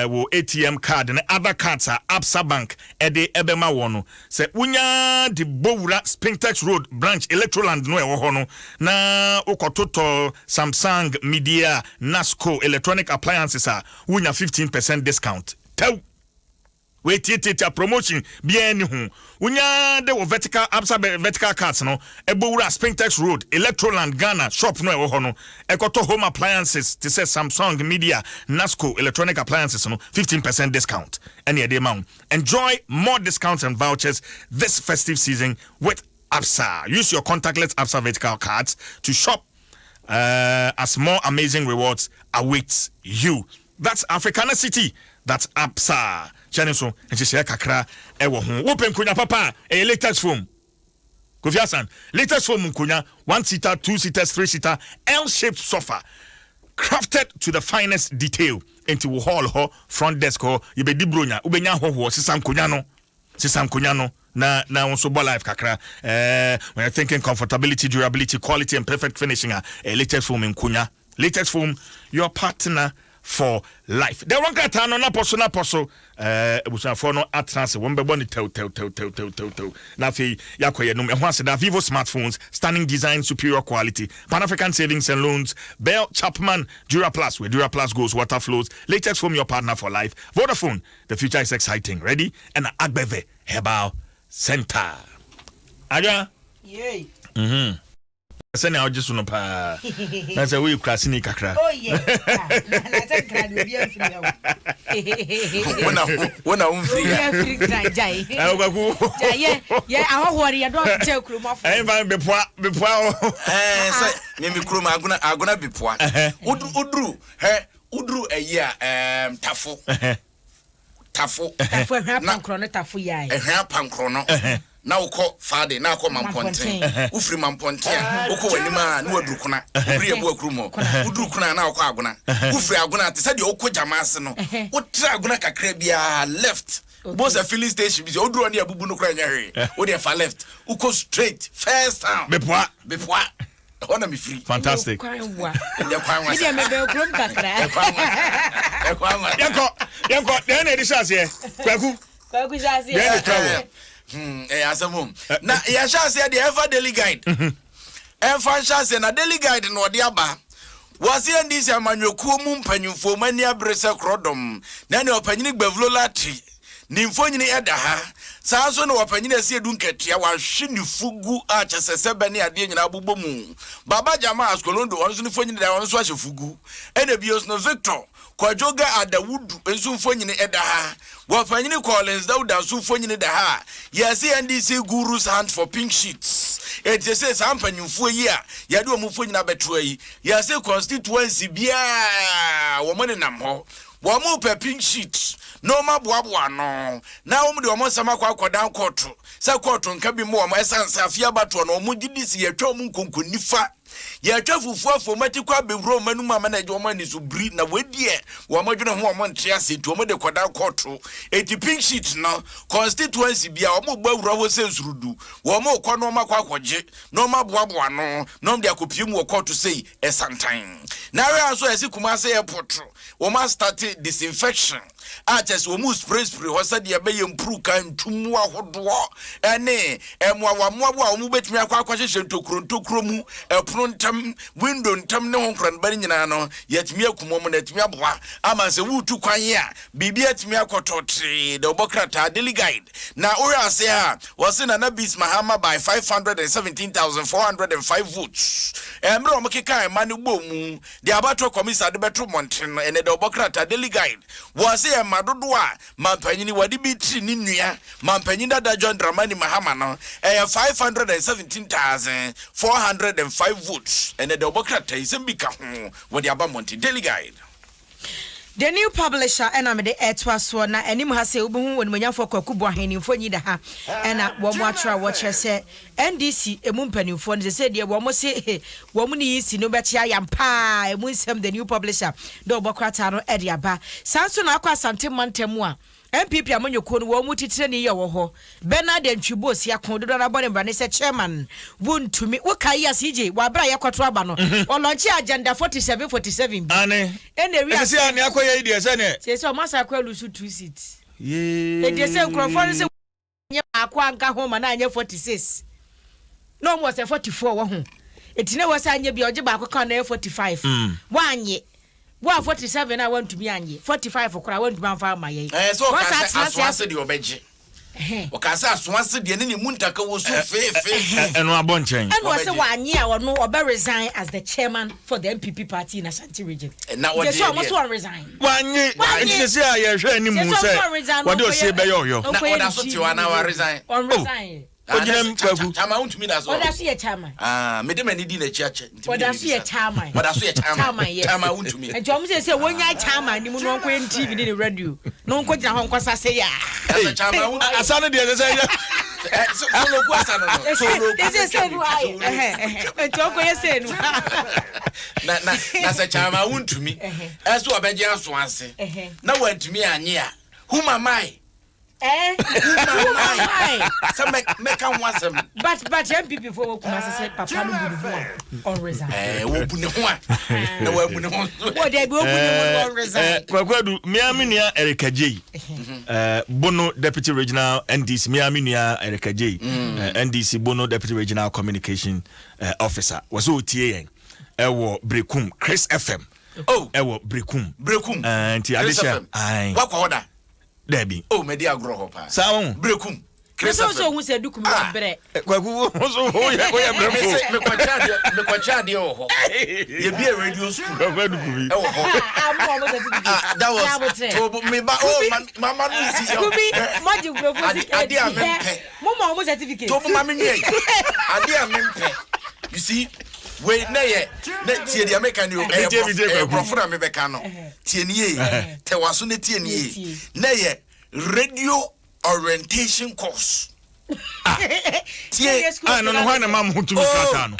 wo ATM card and other cards are Absa Bank ede ebema wono. Say unya di Bowura Spintex Road branch Electroland no e wo no na ukototo Samsung Media Nasco electronic appliances are unya 15% discount. Tell wait a promotion bien hu unya de vertical Absa vertical cards no Ebowura Spintex Road Electroland Ghana shop no e wo no ekoto home appliances to say Samsung Media Nasco electronic appliances no 15% discount any day amount. Enjoy more discounts and vouchers this festive season with Absa. Use your contactless Absa vertical cards to shop as more amazing rewards awaits you. That's Africana City. That's Absa. Channel so and she say kakra e wo ho. Open kunya papa e latest foam. Kofi Hassan, latest foam kunya 1 seater, 2 seaters, 3 seater L-shaped sofa crafted to the finest detail into hall ho front desk ho you be dibronya ubenya ho sisam kunya no na also bo life kakra when you're thinking comfortability, durability, quality and perfect finishing latest foam in kunya. Latest foam, your partner for life. The one kata no na poso ebusanfo no atranse won bebo ni tel na fe yakoye no ehwa se da Vivo smartphones, stunning design, superior quality, Pan-African savings and loans, Bell Chapman Duraplus, where Duraplus goes water flows. Latest from your partner for life. Vodafone, the future is exciting. Ready? And Agbeve Herbal Center. Aja? Yay. Sene a just no pa. Na say we krasi ni kakra. Oh yeah. Na take grad we be free. Wona umfree. We free grad jai. Yeah, ahohori ya don tell kroma for. Ban bepoa. Say me kroma aguna bepoa. Udru eya tafo. Ehwa pankro no tafo yai. Ehwa pankro no. Na uko fade na akọ mamponten ufiri mamponten uko wanima na wadurukuna ufiri ebu akrumo udurukuna na akọ aguna ufiri aguna te sade uko jamase no utra aguna kakra bia left both a filling station bi oduro na abubu no kra nyahwe o de fa left uko straight first town bepoa ona mi free fantastic kwanwa media mebe krom kakra yanko na edishase kwaku jase asamum na ya chance de ever daily guide ever chance na daily guide no de aba wase ndisi amanyokuo mu mpanyimfo mani abrese krodom na ne opanyini gbavlo lati ni mfonyini eda ha saa so na opanyini ase edu nketia wa hwe ni fugu a chesese bani ade nyina abobɔ mu baba jama askolondo onso ni fonyini da onso ahye fugu ene bios no Victor Kwajoga Adawudu ensumfonyini eda ha wafanyini Collins Dauda ensumfonyini da ha yesi NDC gurus hunt for pink sheets etese sampanyumfo yi a yade omufonyina beto yi yesi constituency bia womone nam ho womu pe pink sheets no maboaboa no na womu de womo sama kwa akodan koto sa koto nka bi mo womo esansa afia bato no womu gidisi yetwa omu nkonkonifa ya twafufu afomati kwa bewro manum amana je omo ni so bri na wedie wo modwene ho omo ntre ase tu omo de koda koto eti pink sheet no constituency bia omo gbawura ho sensurudu wo omo kɔ no makwa akɔgye no maboaboa no no de akopiem wo koto sei esantan na we aso esi kuma se airport wo ma start disinfection aches wo mu spray ho sa de be yempru kan tumu ahodo ene emwa wo mu betumi akwa hyehyɛ ntokuro mu epro no ntam window ntam ne ho nkran bari nyina no yatimi akumom na yatimi aboa ama se wutu kwan ya bibi atimi akototre the obokrata daily guide na ora se a wose na bis mahama by 517,405 votes emre omkeka ma ne bomu the abatto commission de betro monten and the obokrata daily guide wose e madodo a mampanyini wadi bi tri ni nua mampanyini da John Dramani Mahama no 517,405 votes and the Democrat is in Bika with the Abamonti Daily Guide. The new publisher and I'm the Etwa na anim ha se obu when manya for Kwakubu ahenimfo nyida ha na wo mo atra watcher say NDC emu mpanimfo ne say de wo mo se wo mo ni si no betia yampa emu nsem the new publisher do obokrata no e de aba sanso na akwa asante mantemu a MPP amanyoko no wo mu titire ne ye wo ho Bernard Ntwibo si akon do na bone brane se chairman wontumi wo kai ya CJ wa bra ye kwato aba no o launch agenda 47 bi ane ene wi ase ane akoye ide se ne se o masa kwa lusu 2 seats ye e de se nkrofo se nye akwa nka ho ma na anye 46 no mo se 44 wo ho etine wo se anye bi oje ba akwa na 45 wo anye Wa 47 na want to be anye 45 okra want to be amfa amaye So aswase de obeje o ka sa aswase de ne mu ntaka wo so fe eno abonchen and was wa anye a wo no obe resign as the chairman for the MPP party in Ashanti region na what so almost one resign wanye enti se a ye hwe ni mu se what do say be yo na oda so ti wa na wa resign on resign Ojinem Kwaku. Chama want me that's all. Oda so ye chama. Me dem ani di na chiache. Oda so ye chama. Oda so ye chama. Chama want me. Enti omo say wonya chama ni mu no nko en TV ni radio. No nko gina ho nko sase ya. Chama asane de say ya. So no ku asane no. So no. This say no ai. Enti onko ye say no. Na say chama want me. Eso obeje aso ase. Na want me anye a. Who am I? So make one some. But MPP for say papa no on resign. Wo bu ne ho a. Na wo bu ne ho. Wo dey go bu ne on resign. Kwakwadu miaminia Erika J. Bono Deputy Regional NDC miaminia Erika J. NDC Bono Deputy Regional Communication Officer. Was otie yen. Ewo Brekum Chris FM. Oh, ewo Brekum. Nti adesha. Ai. Wa kwa order. Debi. Oh, media agro pa. Sawo. Brekum. So hu se dukum wa bre. Kwaku so ho ya bremfo. Me kwa chade ho. Ye be radio school. Kwaku kubi. Ho. That was to me ba oh mama no see you. Kubi maji grofo si. Ade amempe. Mama mo certificate. To mama me. Ade amempe. You see we na ye na tie the American you profura me beka no tie nie te waso na tie nie na ye radio orientation course tie no hwa na mam hutu kata no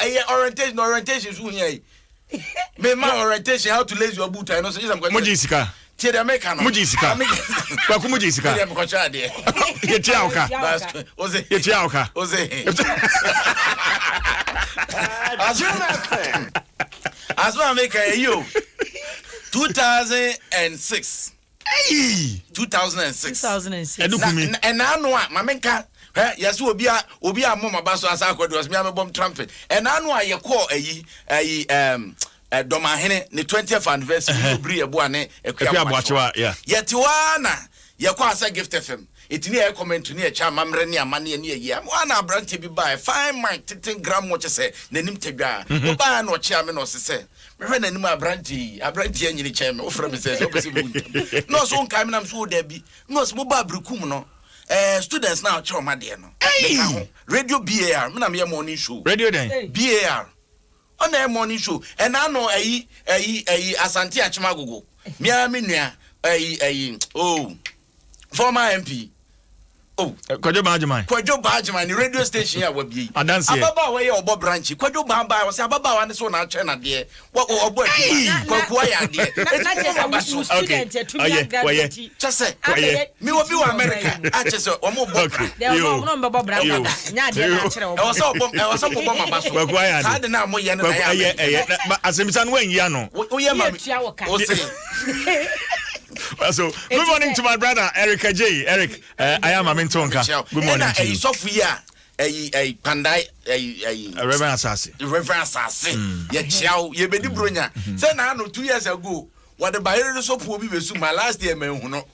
orientation so nya me ma orientation how to lace your boot I know so I'm going moji sika tie the American no moji sika kwa ku moji sika me ko cha de ye tia oka oze ye tia oka oze as well make you 2006 2006 and now no mamenka yes obi a mama baso asa akwado was me am trumpet and now no ye call ayi Doma Hene ne 20th anniversary obri ebo ane ekwa yeah yet wana ye kwa asa gift FM etini e comment ni e cha mamre ni amane ni e ya wana brante bi ba fine mind 10 gram mo chese nanim tedwa o ba na o chia me no se mehwe nanim abrante anyini che me o fra me se o pese mu no so nkai me nam so da bi no so mo ba Brekum no students now cho ma de no radio BAR me nam ye morning show radio den BAR on a morning show and I know Asante Achimagogo Miami nua former MP Kwajo Bajiman the radio station ya wabi ababa we obo branch Kwajo Bamba was ababa wan so na che na de obo kwakuwa ya de student to be graduate chese me obi wa America a chese omo obo no mbabo branda nya de na kire obo e was obo mabaso kwakuwa ya de sad na mo ye na ya asemisa no wan ya no o ye ma o say so good morning to my brother Erika J. Eric I am Amintonka. Good morning to you. Sophia pandai Reverend Asase ye chiao ye bedi bronya say na no 2 years ago what the bayere so po bi besu my last year me hu no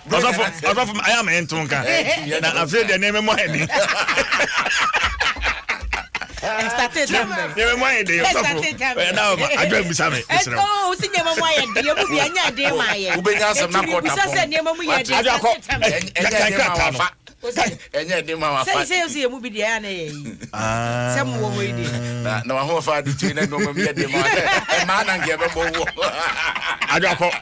Ọsọfọ I am entonka na afre de name mo eni started number name mo eni ọsọfọ na adwa mbisa me oh si name mo ayede ye bu bi anya de ma ye ubenya asem na kota po se name mo ye de enye de ma wa fa say ye mu bi de ya na ye se mo wo we de na wa ho fa de tu na no mo ye de ma e ma na nge be bo wo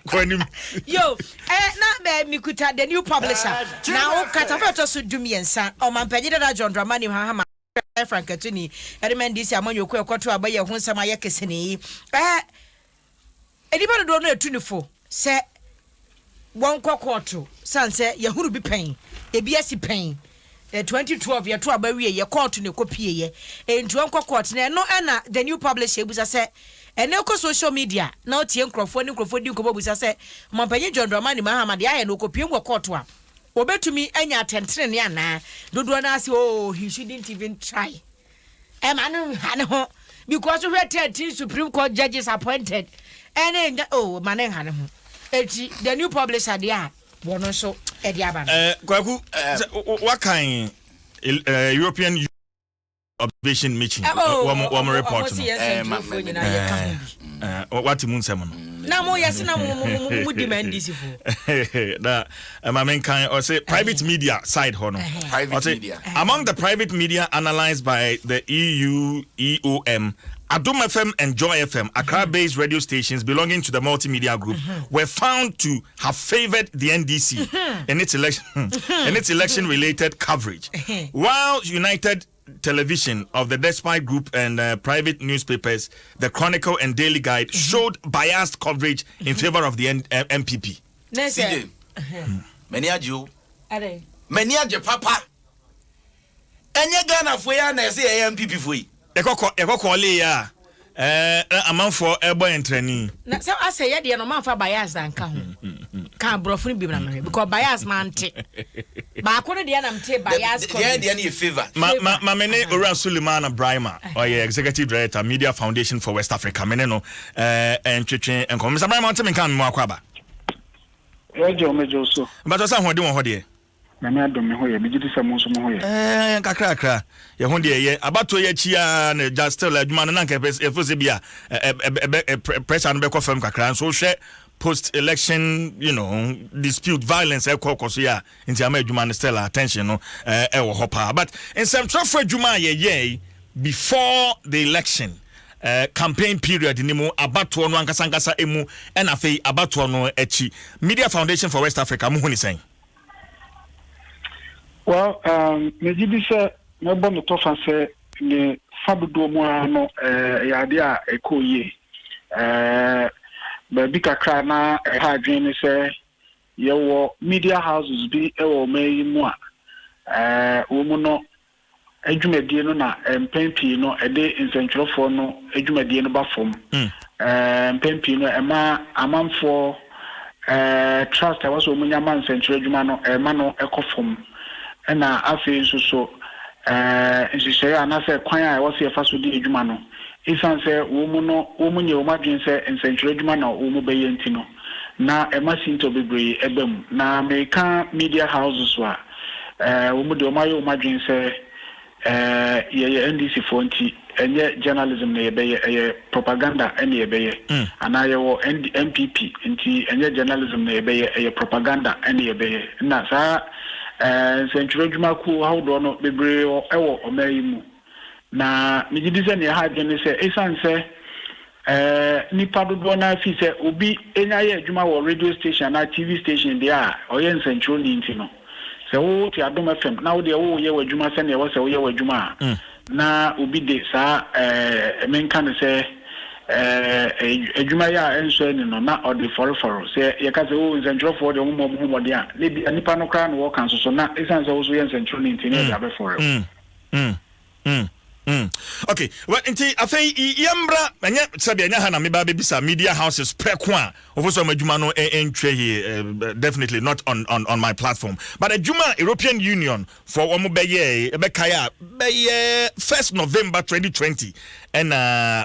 ko nim yo na be mikuta the new publisher now katafeto so dumiensa o mampanye da John Dramani ha Frank Atuni Edmund DC amanyo kwekoto abaye ho nsama ye kesene ediba do no etunifo se won kokoto sanse yahuru bi pen ebi asi pen 2012 ye to abawie ye court ne kopie ye entu won kokoto na no na the new publisher ebusa se ene ko social media na otie nkrofo ni nkrofo di nkobo busa se mampanye John Dramani Mahama de aye no kopie ngwa court a obetumi anya atentere ne ana dodo na ase oh he shouldn't even try emanu hane ho because we 13 Supreme Court judges appointed and oh manen hane ho eti the new publisher dia wono so e dia ba kwaku what kind European observation meeting one report what mun semon na mo yes na mo demand this for that my main kind or say private media side hono among the private media analyzed by the EUEOM Adom FM and Joy FM, Accra-based radio stations belonging to the multimedia group, were found to have favored the NDC in its election-related coverage, while United Television of the Despite Group and private newspapers, The Chronicle and Daily Guide, showed biased coverage in favor of the MPP. Many ajo, many ajo, Papa. Enye Ghana for ya na say MPP for yi. Eko call ya amount for ebo entreni. Na say I say ya de no man for bias dan ka ho. Ka brofo bi na me because bias man te. Ba ko de na mte bias ko. De na favor. Ma mene Ora Suleiman Brahima, executive director Media Foundation for West Africa. Mene no entwetwe enko. Mr. Brahima nteme kan me akwaba. Mejo so. But osa ho de won ho de. Na me adom me ho ye, me gidi samo so mo ho ye. Kakra ye ho de ye abato ye chia na just still adwuma na nka efose bia pressure no be ko fam kakra so hwe post election dispute violence so ya nti ama adwuma no still attention no wo hopa but in some traffic adwuma ye before the election campaign period ni mu abato no ankasa emu na afei abato no echi Media Foundation for West Africa mu huni sen. Well, maybe say no bon to fa say ne fabudo mu ano yade a ekoye ba bi kakra na ha dwen ni say yewo media houses bi ewo mai mu a wo mu no adwumadie no na mpempi no ede nsentwerefo no adwumadie no ba fom mpempi no ema amanfo trust I was wo mu nyama nsentwerefo adwuma no ema no ekofom na afi so nhihye anase kwan a wo se fa so di adwuma no isan se wo mu nye wo madwen se nsentwerefo adwuma na wo mu beye ntino na emasinto bebre ebem na American media houses wa wo mu de wo mayo madwen se ye NDC fonti enye journalism na ye propaganda ene ye ana ye wo MPP nti enye journalism na ye propaganda ene ye na sa century dwuma ku how do no bebre ewo omayimu na migidise ne ha dwene se esanse nipa dodo na fi se obi enya ye adwuma wo radio station na TV station dia oye century ni ntino se wo ti Adom FM na wo de wo ye wadwuma se ne wo se wo ye wadwuma na obi de sa menka ne se adwuma ya enso ni no na odi foroforo se ye ka se wo century for de wo mo de a nipa no kra no wo kan so na esan se wo so ye century ni ntino ya be for Okay, well, inti afei yambra anya sabi anya ha na me ba bebisa media houses preko a ofoso madwuma no entwe here definitely not on my platform. But adwuma European Union for omo beye ebekaya beye 1st November 2020 and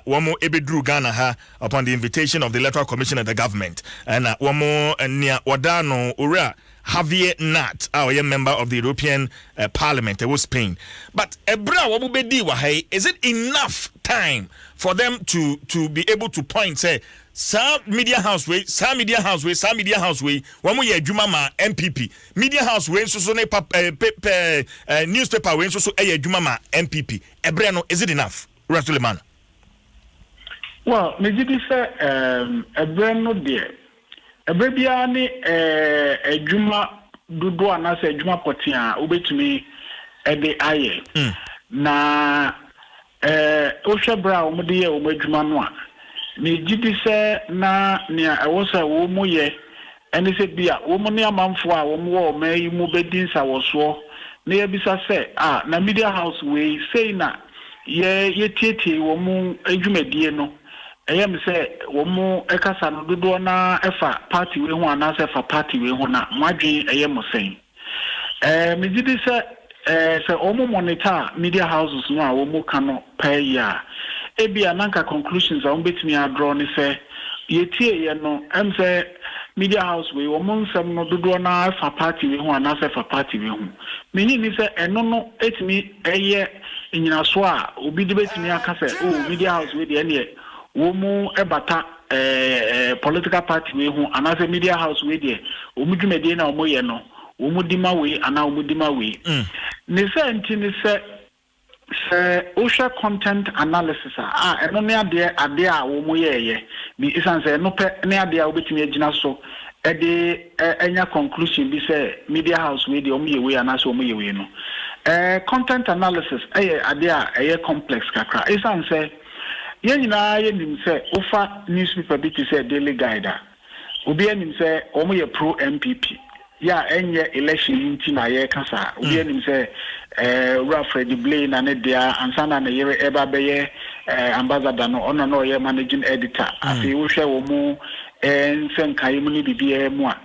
womo ebedru Ghana ha upon the invitation of the Electoral Commission and the government and womo nia wadano ura Javier Nat, our member of the European Parliament, was Spain. But is it enough time for them to be able to point, say, some media house way, some media house way, some media house way, one more Juma MPP, media house way, so newspaper way, so Juma MPP. Ebrano, is it enough? Rasuleman. Well, maybe say Ebrano dear. Ebrebia ni adwuma dodo anase adwuma potia obetumi ede aye na ohwebra omde ye omadwuma no a me gidi se na nia ewosa wo mu ye ene se bia wo mu ne amanfo a wo mu wo mayi mu bedin sa woso na ye bisa se na media house we say na ye tietie wo mu adwumadie no ayam say womo ekasa no dodo na efa party we ho ana se fa party we ho na mwadwen ayam sen me gidi se omo monitor media houses no a womo ka no per year ebia nanka conclusions a wombetimi draw ni se yetie ye no em say media house we womo nsem no dodo na efa party we ho ana se fa party we ho menyi ni se eno no etimi eye nyina so a obi de betimi aka se media house we de ene womu ebata political party we hu anase media house we de omudwumede na omoye no omudima we ana omudima we ne se nti ne se osha content analysis eno ne ade a womoye ye bi isanse no pe ne ade a obetimi agina so ede enya conclusion bi se media house we de omoye we anase omoye we no content analysis ade a complex kakra isanse yenina yenim se ofa newspaper bi ti se Daily Guide obi enim se omo ye pro MPP ya enye election nti na ye kasa obi enim se Freddy Blay na ne dia ansana na yere eba beye ambassador no ono no ye managing editor afi wo hwe wo mu nsen kai mu ni bibie mu a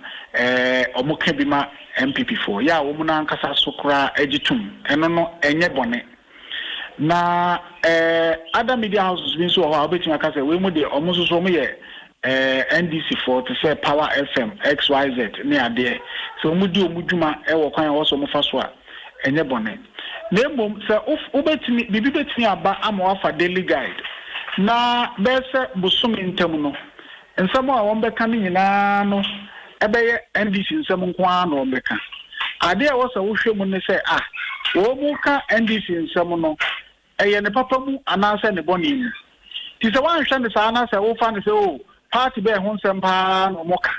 omo ka bi ma MPP4 ya wo mu na nkasa sokra agitum eno no enye bone na other media houses been so how betin aka say we mu de omo so mo ye NDC4 to say Power FM XYZ ne ade so mu di omudwuma e wo kwan wo so mo fa so a enye bone na mbom say obetimi bibi betimi aba ama afa Daily Guide na be say busumi ntem no nsamo a won beka ni nyina no ebe ye NDC nsamo nko a no beka ade a wo say wo hwɛ mu ne say wo mu ka NDC nsamo no eye ne papa mu anase ne boni mu ti se wan hwe ne sa anase wo fa ne se party be ho nsempa no moka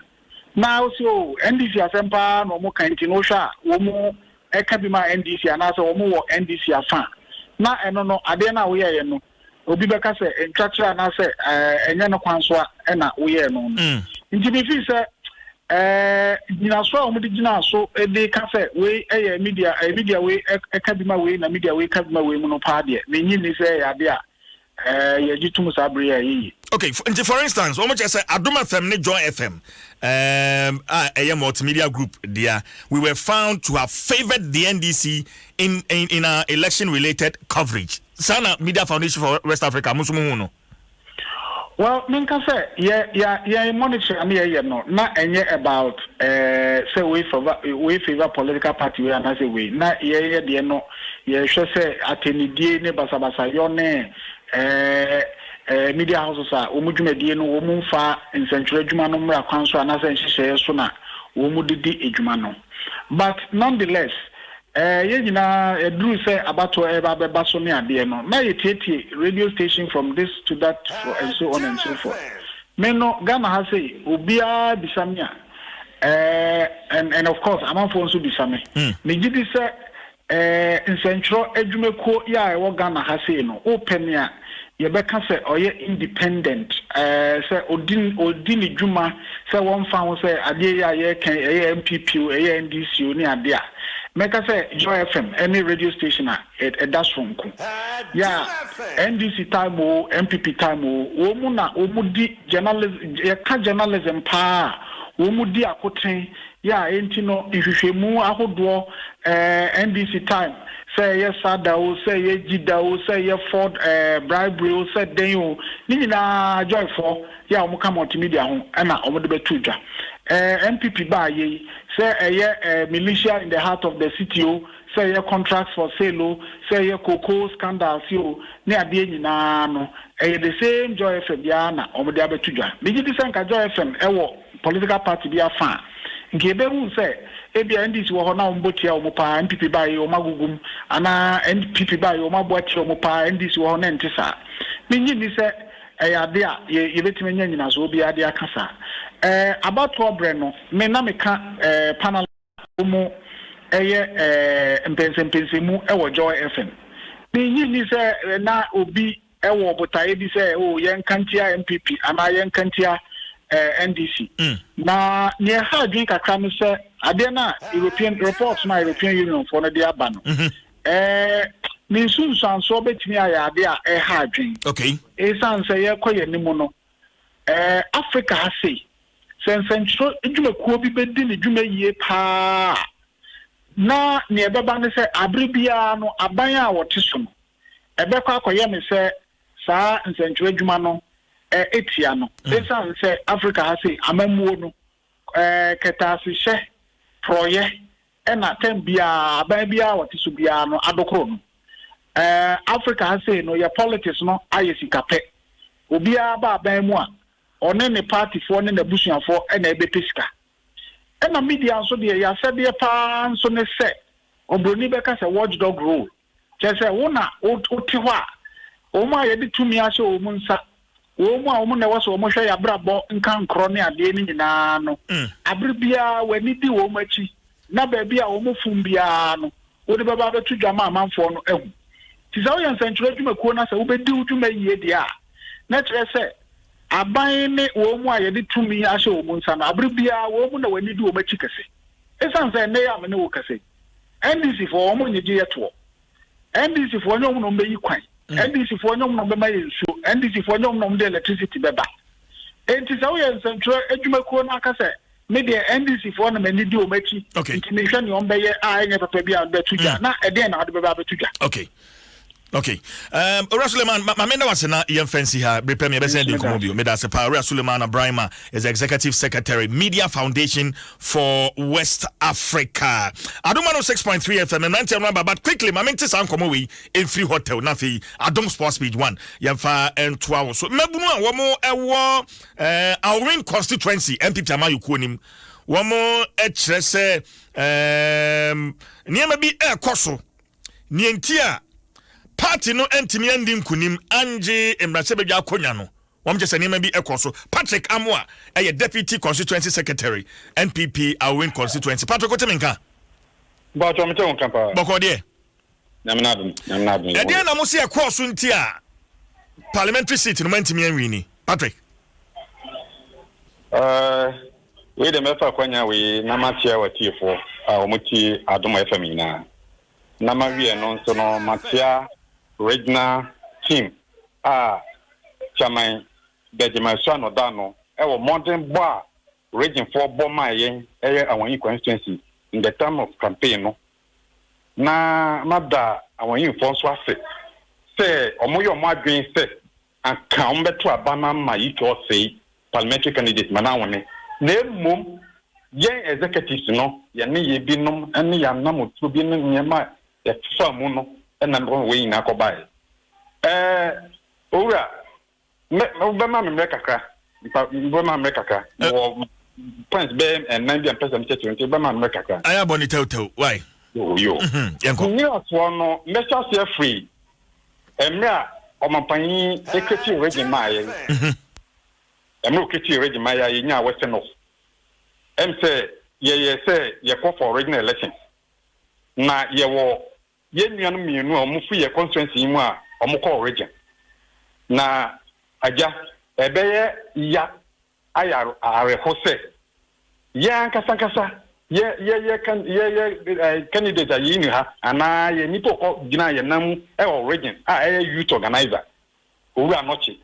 na o so NDC asempa no moka nti no hwa wo mu eka bi ma NDC anase wo mu wo NDC afa na eno no ade na wo ye no obi beka se ntwatwa anase enye no kwanso a na wo ye no nti bi fi se gina so o mudi gina so de ka se we media we eka bi ma we na media we ka bi ma we mu no pa de menyi ni se ya de a ye gitum sabre ya yi. Okay, for instance, what much I say Aduma FM ne Joy FM a multimedia group there, we were found to have favored the NDC in our election related coverage. Sana Media Foundation for West Africa musumu no. Well, minka say yeah monitor and yeah no na enye about say we favor political party we and say we na yeah de no yeah sure say atenidie ne basabasa yo ne media houses a omudwumadie no wo mu fa nsentwere adwuma no mra kwanso anase nhyehyeye so na wo mu didi adwuma no but nonetheless nyina edru say abato eba beba so ne ade no na yetieti radio station from this to that and so on and so forth me no Ghana ha say obia bisamia and of course amanfo nso bisame me gidi say nsentwere adwumako ya e wo Ghana ha say no open ya yebeka say oye independent say odin dwuma say won fa wo say ade ya ye kan MPP e NDC ni ade a meka say Joy FM any radio station it does from yeah NDC time o MPP time o womu na womu di journalism pa womu di akoten ya enti no ihwehwemu ahodo NDC time say yes sada o say ye jida o say ye Ford bribery o say den o ni nyina joyful ya omo ka multimedia ho na omo de betu dwa MPP ba ye say ye militia in the heart of the city o say ye contracts for sale o say ye cocoa scandals o ne ade nyina no the same Joy FM ya na omo de betu dwa me gidi senka Joy FM ewo political party bi afa nkebe hu say ebia NDC wo ho na ombotia omo pa MPP ba ye omagugum ana NPP ba ye omagboatia omo pa NDC wo ho na ntisa minyi ni say ade a ye betime nya nyina so obi ade akasa about obre no me na me ka panel omo mpensempensemu ewo Joy FM minyi ni say na obi ewo botaye bi say o yen kantia MPP ana yen kantia NDC na near ha drink kakra me say ade na European reports na European Union for na dia ba no me sunsan so betimi aya ade a ha drink okay esan say ye koye nimu no Africa ha say sensencho edwuma kuo bi bedi ne dwuma yie pa na ne ebeba ne say abribia no aban a wote so no ebekọ akoye me say saa nsencho edwuma no etia no esan say Africa ha say amamuo no ketasi hye proye na tambia aban bia wote so bia no adokoro no Africa ha say no your politics no ayesika pe obia ba aban mu a one ne party for ne nabusuafo na ebepesika na media so de ya sede pa so ne se obroni be ka se watchdog role che wo na oti ho a o ma ye de tumi ahye o mu nsa wo mu a wo mu na wo mo hwe ya brabo nka nkro ne ade ni nyina no abribia wani di wo machi na ba bia wo mu fum bia no wo de baba betu dwama amanfo no ehu ti za wo yan senture dwumakuo na se wo bedi dwuma yie de a na kire se aban ne wo mu a ye de tumi ahye wo mu nsa na abribia wo mu na wani di wo machi kase esan se ne ya me ne wo kase NDC for wo mu nyeje yeto NDC for nyom no mbeyi kwan NDC for nyom no be ma yensu NDC for nyom no de electricity beba enti sa wo yan senture adwumakuo na aka se me de NDC for na mani di o machi nti me hwe ne on beye a enye papa bia betu dwa na ede na ade beba betu dwa okay Suleiman mamenda wasena yen fancy ha prepare me be send in komo bio me da se pa Suleiman Abrahima is executive secretary Media Foundation for West Africa Adom 106.3 FM and 90 number but quickly mamenti san komo we in free hotel na fi Adom Sports Page 1 yemfa en2 so mabunu a womo ewo Awin constituency MPP amayuko nim womo e kire se niema bi ekoso nientia party no entimi andi nkunim anje emrasebedwa akonya no wom jese nima bi ekoso Patrick Amoa deputy constituency secretary NPP Awin constituency Patrick Otemenka ba to mete on kampa boko de namnadum ede na mo se ekoso nti a parliamentary seat no entimi anwini Patrick we de mefa kwanya we na matia watiefo omuti Adom FM na na mawie no so no matia regional team chairman Benjamin Swano Dano ewo modern bar region for Boma yen awon constituency in the time of campaign no na mada awon info so ase say omoyo mo adwen say anka ombeto abana ma yiko say parliamentary candidate mana woni na emom yen executives no ye ne ye binom ene ya namotu bi ne nyema ya famu no na no we na ko bai ora me ma me kakra bo ma me kakra wo points be and 90% church be ma me kakra aya boni tew why yo yanko ni aso no me chase free emra omapanyi eketi region ma ye emra eketi region ma ye nya western of say ye say ye call for regional election na ye wo ye nuanu mienu a omufu ye constituency mu a omukọ region na aja ebeye ya aya are hose ye ankasa candidate a yi ni ha ana ye nipo ko gina ye nam e o region youth organizer owura nochi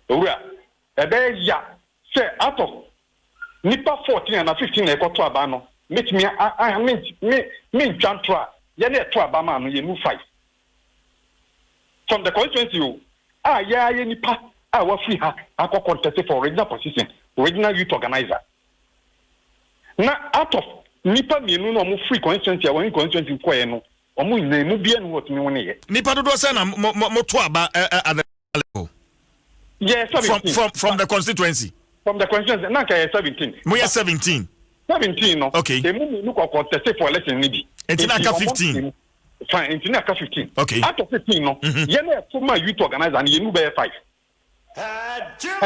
owura ebe ya say out of nipa 14 and 15 e ko to aba no make me chantra ye na to aba ma no ye mu 5 from the constituency ye nipa wa free ha akọ contest for regional position regional youth organizer na out of nipa mienu no mo free constituency a won constituency ko ye no omo nyina mu bia no what me won ye nipa dodo say na mo to aba at the level. Yes, from the constituency. From the constituency, na ka 17. Mo 17. 17 no. Okay. Emu no ko contest for election ni bi. Entina ka 15. Fine, entina ka 15. Okay. Out of 15 no, ye na former youth organizer and ye nu be 5.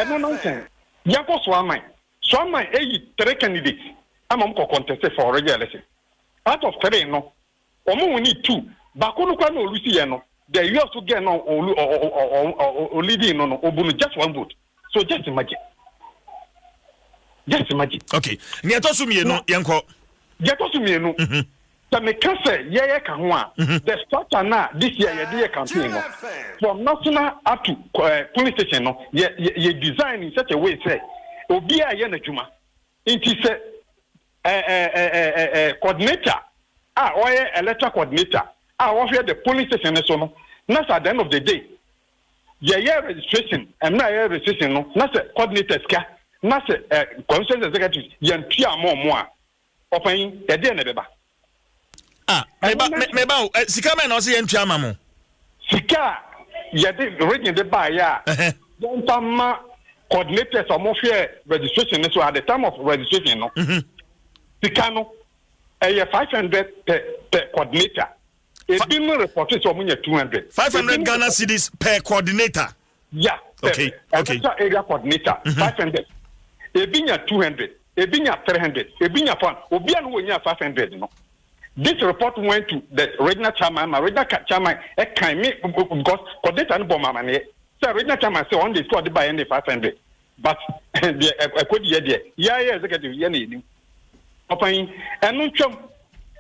No nonsense. Yanko Swaman. Swaman 3 candidates. Amam ko contest for regular election. Out of 3 no, omo we need 2. Bakunu kwa no olusi ye no. The you also get no or leading no obunu just 1 vote. So just imagine. Just imagine. Okay. Ni atosu mienu yenko. Atosu mienu. So me can say ye ka ho a the structure na this year ye campaign no from national up to police station no ye design in such a way say obi a ye na djuma. Inti say coordinator or electoral coordinator offer the police station so no not at the end of the day yeah registration and na registration no na say coordinator ska na say constituency executive yan tua mo a open e dey na beba meba sika me na o say yan tua ma mo sika ye dey region dey buy ya don tama coordinators or more registration so at the time of registration no sika no 500 per coordinator. It didn't report it 200. 500 Ghana cedis per coordinator. Yeah. Okay. Area coordinator 500. Ebinya 200. Ebinya 300. Ebinya 400. Obian wo nya 500 no. This report went to the regional chairman. My regional chairman can me because coordinator no bomb man. So regional chairman say on the squad by any 500. But the could yeah executive yeah Open and no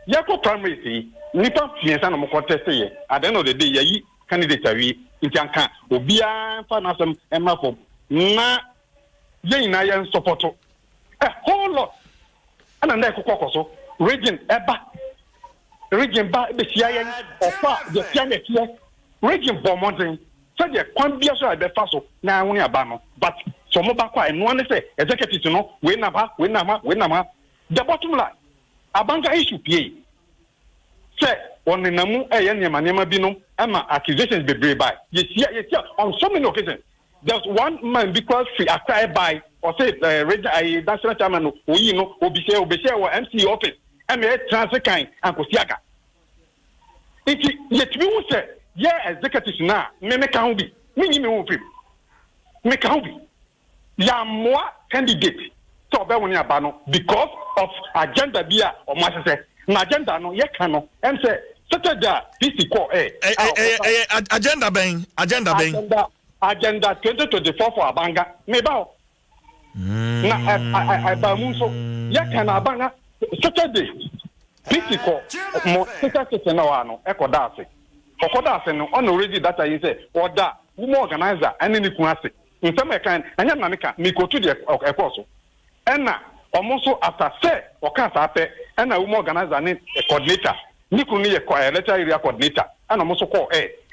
Yako primary nipa fiensa na mo contest ye at the end of the day yi candidate awi ntianka obia fa na sem emafo na ye na ye support a whole lot ana na ekokoso region ba be sia ye ofa the planet here region bomodin so the kwan bia so be fa so na woni aba no but so mo ba kwa eno ne say executive no we na ma the bottom line abanga issue pay say on the namu nema binum ama accusations be brave by yes on so many occasions there's one man because free acquired by or say national chairman oyi no obise or MC office and transfer kind and kosiaka it yet we will say yeah executives na me can be me wo free me can be ya more candidate so be woni aba no because of agenda bia o ma say na agenda no ye ka no em say Saturday PC call agenda 2024 for Abanga me ba na I ba mu so ye ka na Abanga Saturday PC call mo Saturday na wa no ekoda ase no on already that you say order woman organizer and ni kun ase nsem e kan anya na me ko to the ekoso ena omoso after say okasa ape ena woman organizer ni coordinator niku ni electoral area coordinator ena omoso call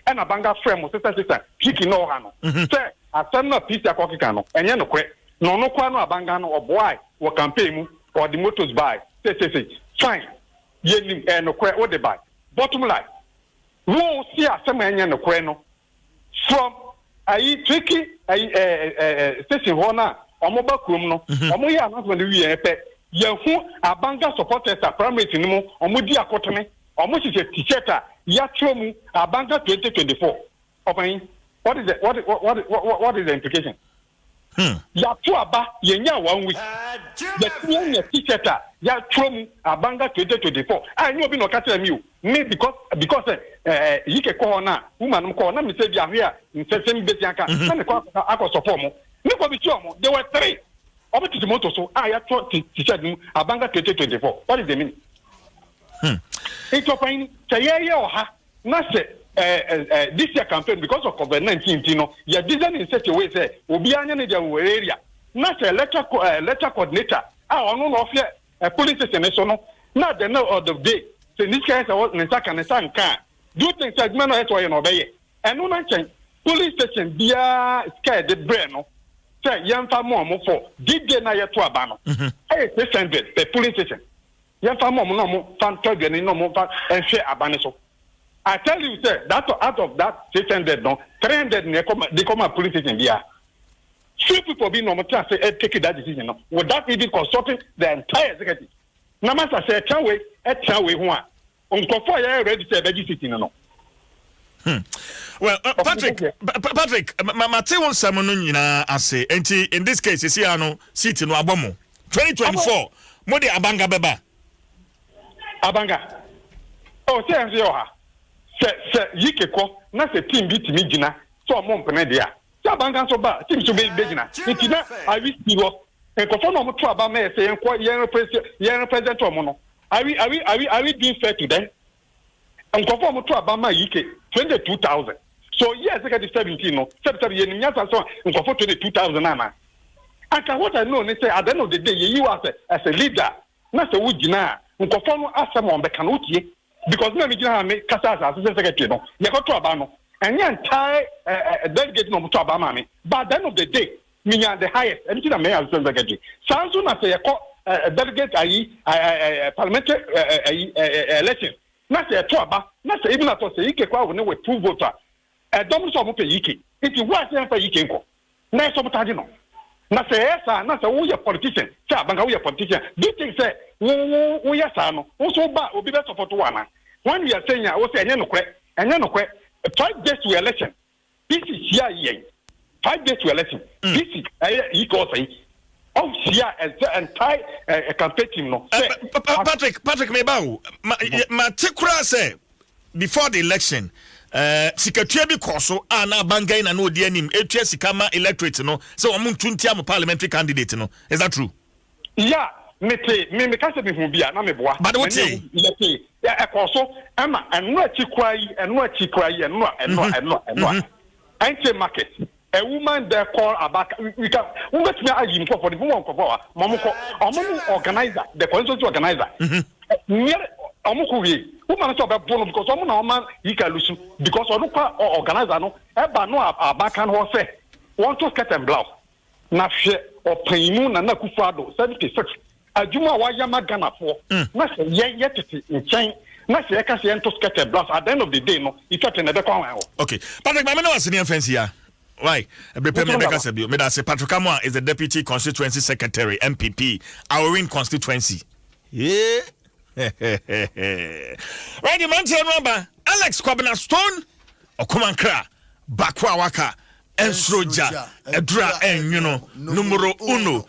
ena banga frame sister piki no ha no say asem na peace akokika no enye no kwe no kwa no abanga no oboy wo campaign mu or the motors buy say fine ye ni no kwe wo de buy bottom line wo see asem enye no kwe no from tricky station hona omoba krom no omo ye announcement wi epe ye hu abanga supporters primary ni mo omo di akotene omo chi t-shirt ya trom abanga 2024 open what is the implication ya tu aba ye nya 1 week the nya t-shirt ya trom abanga 2024 I know bi no ka tell me because yike ko na woman ko na me say bia hwe a nsesem beti aka na me ko akọ support mo me ko bi ti omo there were 3 Obeti the motor so I thought t-shirt Abanga 2024. What is the meaning? It's a fine say or ha not say this year campaign because of COVID-19, you know, you're designed in such a way say Obianya area. Not a letter coordinator. I don't know of a police station so not the know of the day. So in this case I was in a second car. Do things like man or you obey. And no mention police station be scared the brain. Say young family for did they na yet to abano? 600 the police station. Young family no more fan target no more and share abaniso. I tell you, sir, that out of that 600 no 300 they come a police station here. Few people be normal to say take that decision no without even consulting the entire executive. Namasa say a way one. Unkofo ya ready to be city no. Well, Patrick, Mate won Samono nyina ase. Enti in this case, isi ano city no abomo. 2024, mode Abanga beba. Abanga. Oh, say yo ha. Se yikeko na se team bi timi gina. So mo mpene dia. Se Abanga so ba, team so be gina. Enti na awi siwo. Enkofo no mo to aba me se yen represent omo no. Are we being fair to them? And conform to Abama UK 22,000. So yes, I got 17 no. 17 years and conform 22,000 ama. And what I know, they say at the end of the day, you as a leader, not a woodina, and conform as someone that can because no Mijina make Casas as a secretary no. You got to Abano. And you entire delegate no to Abama. But at the end of the day, me are the highest, and it's a mayor as a secretary. Sounds soon as they delegate parliamentary election. Not say a toaba, not say even at all say Ike Kwa with 2 votes. A domino of Ike. It is what for Ike. Nice of Tadino. Not say yes, not say we are politician. Chabanga, we are politician. Do things say, we are son. Also, but will be better for 2 When we are saying, I was saying, and 5 days to election. This is here, 5 days to election. This is Ike say. Oh, yeah, the entire campaign team. No, Patrick Mebau, Matikura say before the election, Secretary Koso, Anna Bangay, and no DNM, ATS Kama electorate, no, so I'm Tuntiam parliamentary candidate, no, is that true? Yeah, me can't say me be a boy, but what say? Yeah, Koso, Emma, and no Chikrai, and no Chikrai, and no, and market. A woman there call about we can let me argue for the woman for Momo organizer, the consultant organizer. Near Omukuvi, woman so about because someone man he can lose because Onuka organizer no, Eba no a back and horse want to cut and blouse. Nafshe or Paymoon and Nakufado 76. A Juma Wayama Ghana for not yet in chain. Not say I can see to cut and blouse at the end of the day, no, you touch another corner. Okay, Patrick, my man was in the offense here. Why? Patrick Amoah is the Deputy Constituency Secretary, MPP, our win constituency. Yeah. Right, the man saying, Alex Kwabena Stone, or Kumankra, Bakwa Waka, and Soja, Edra, and you know, numero uno.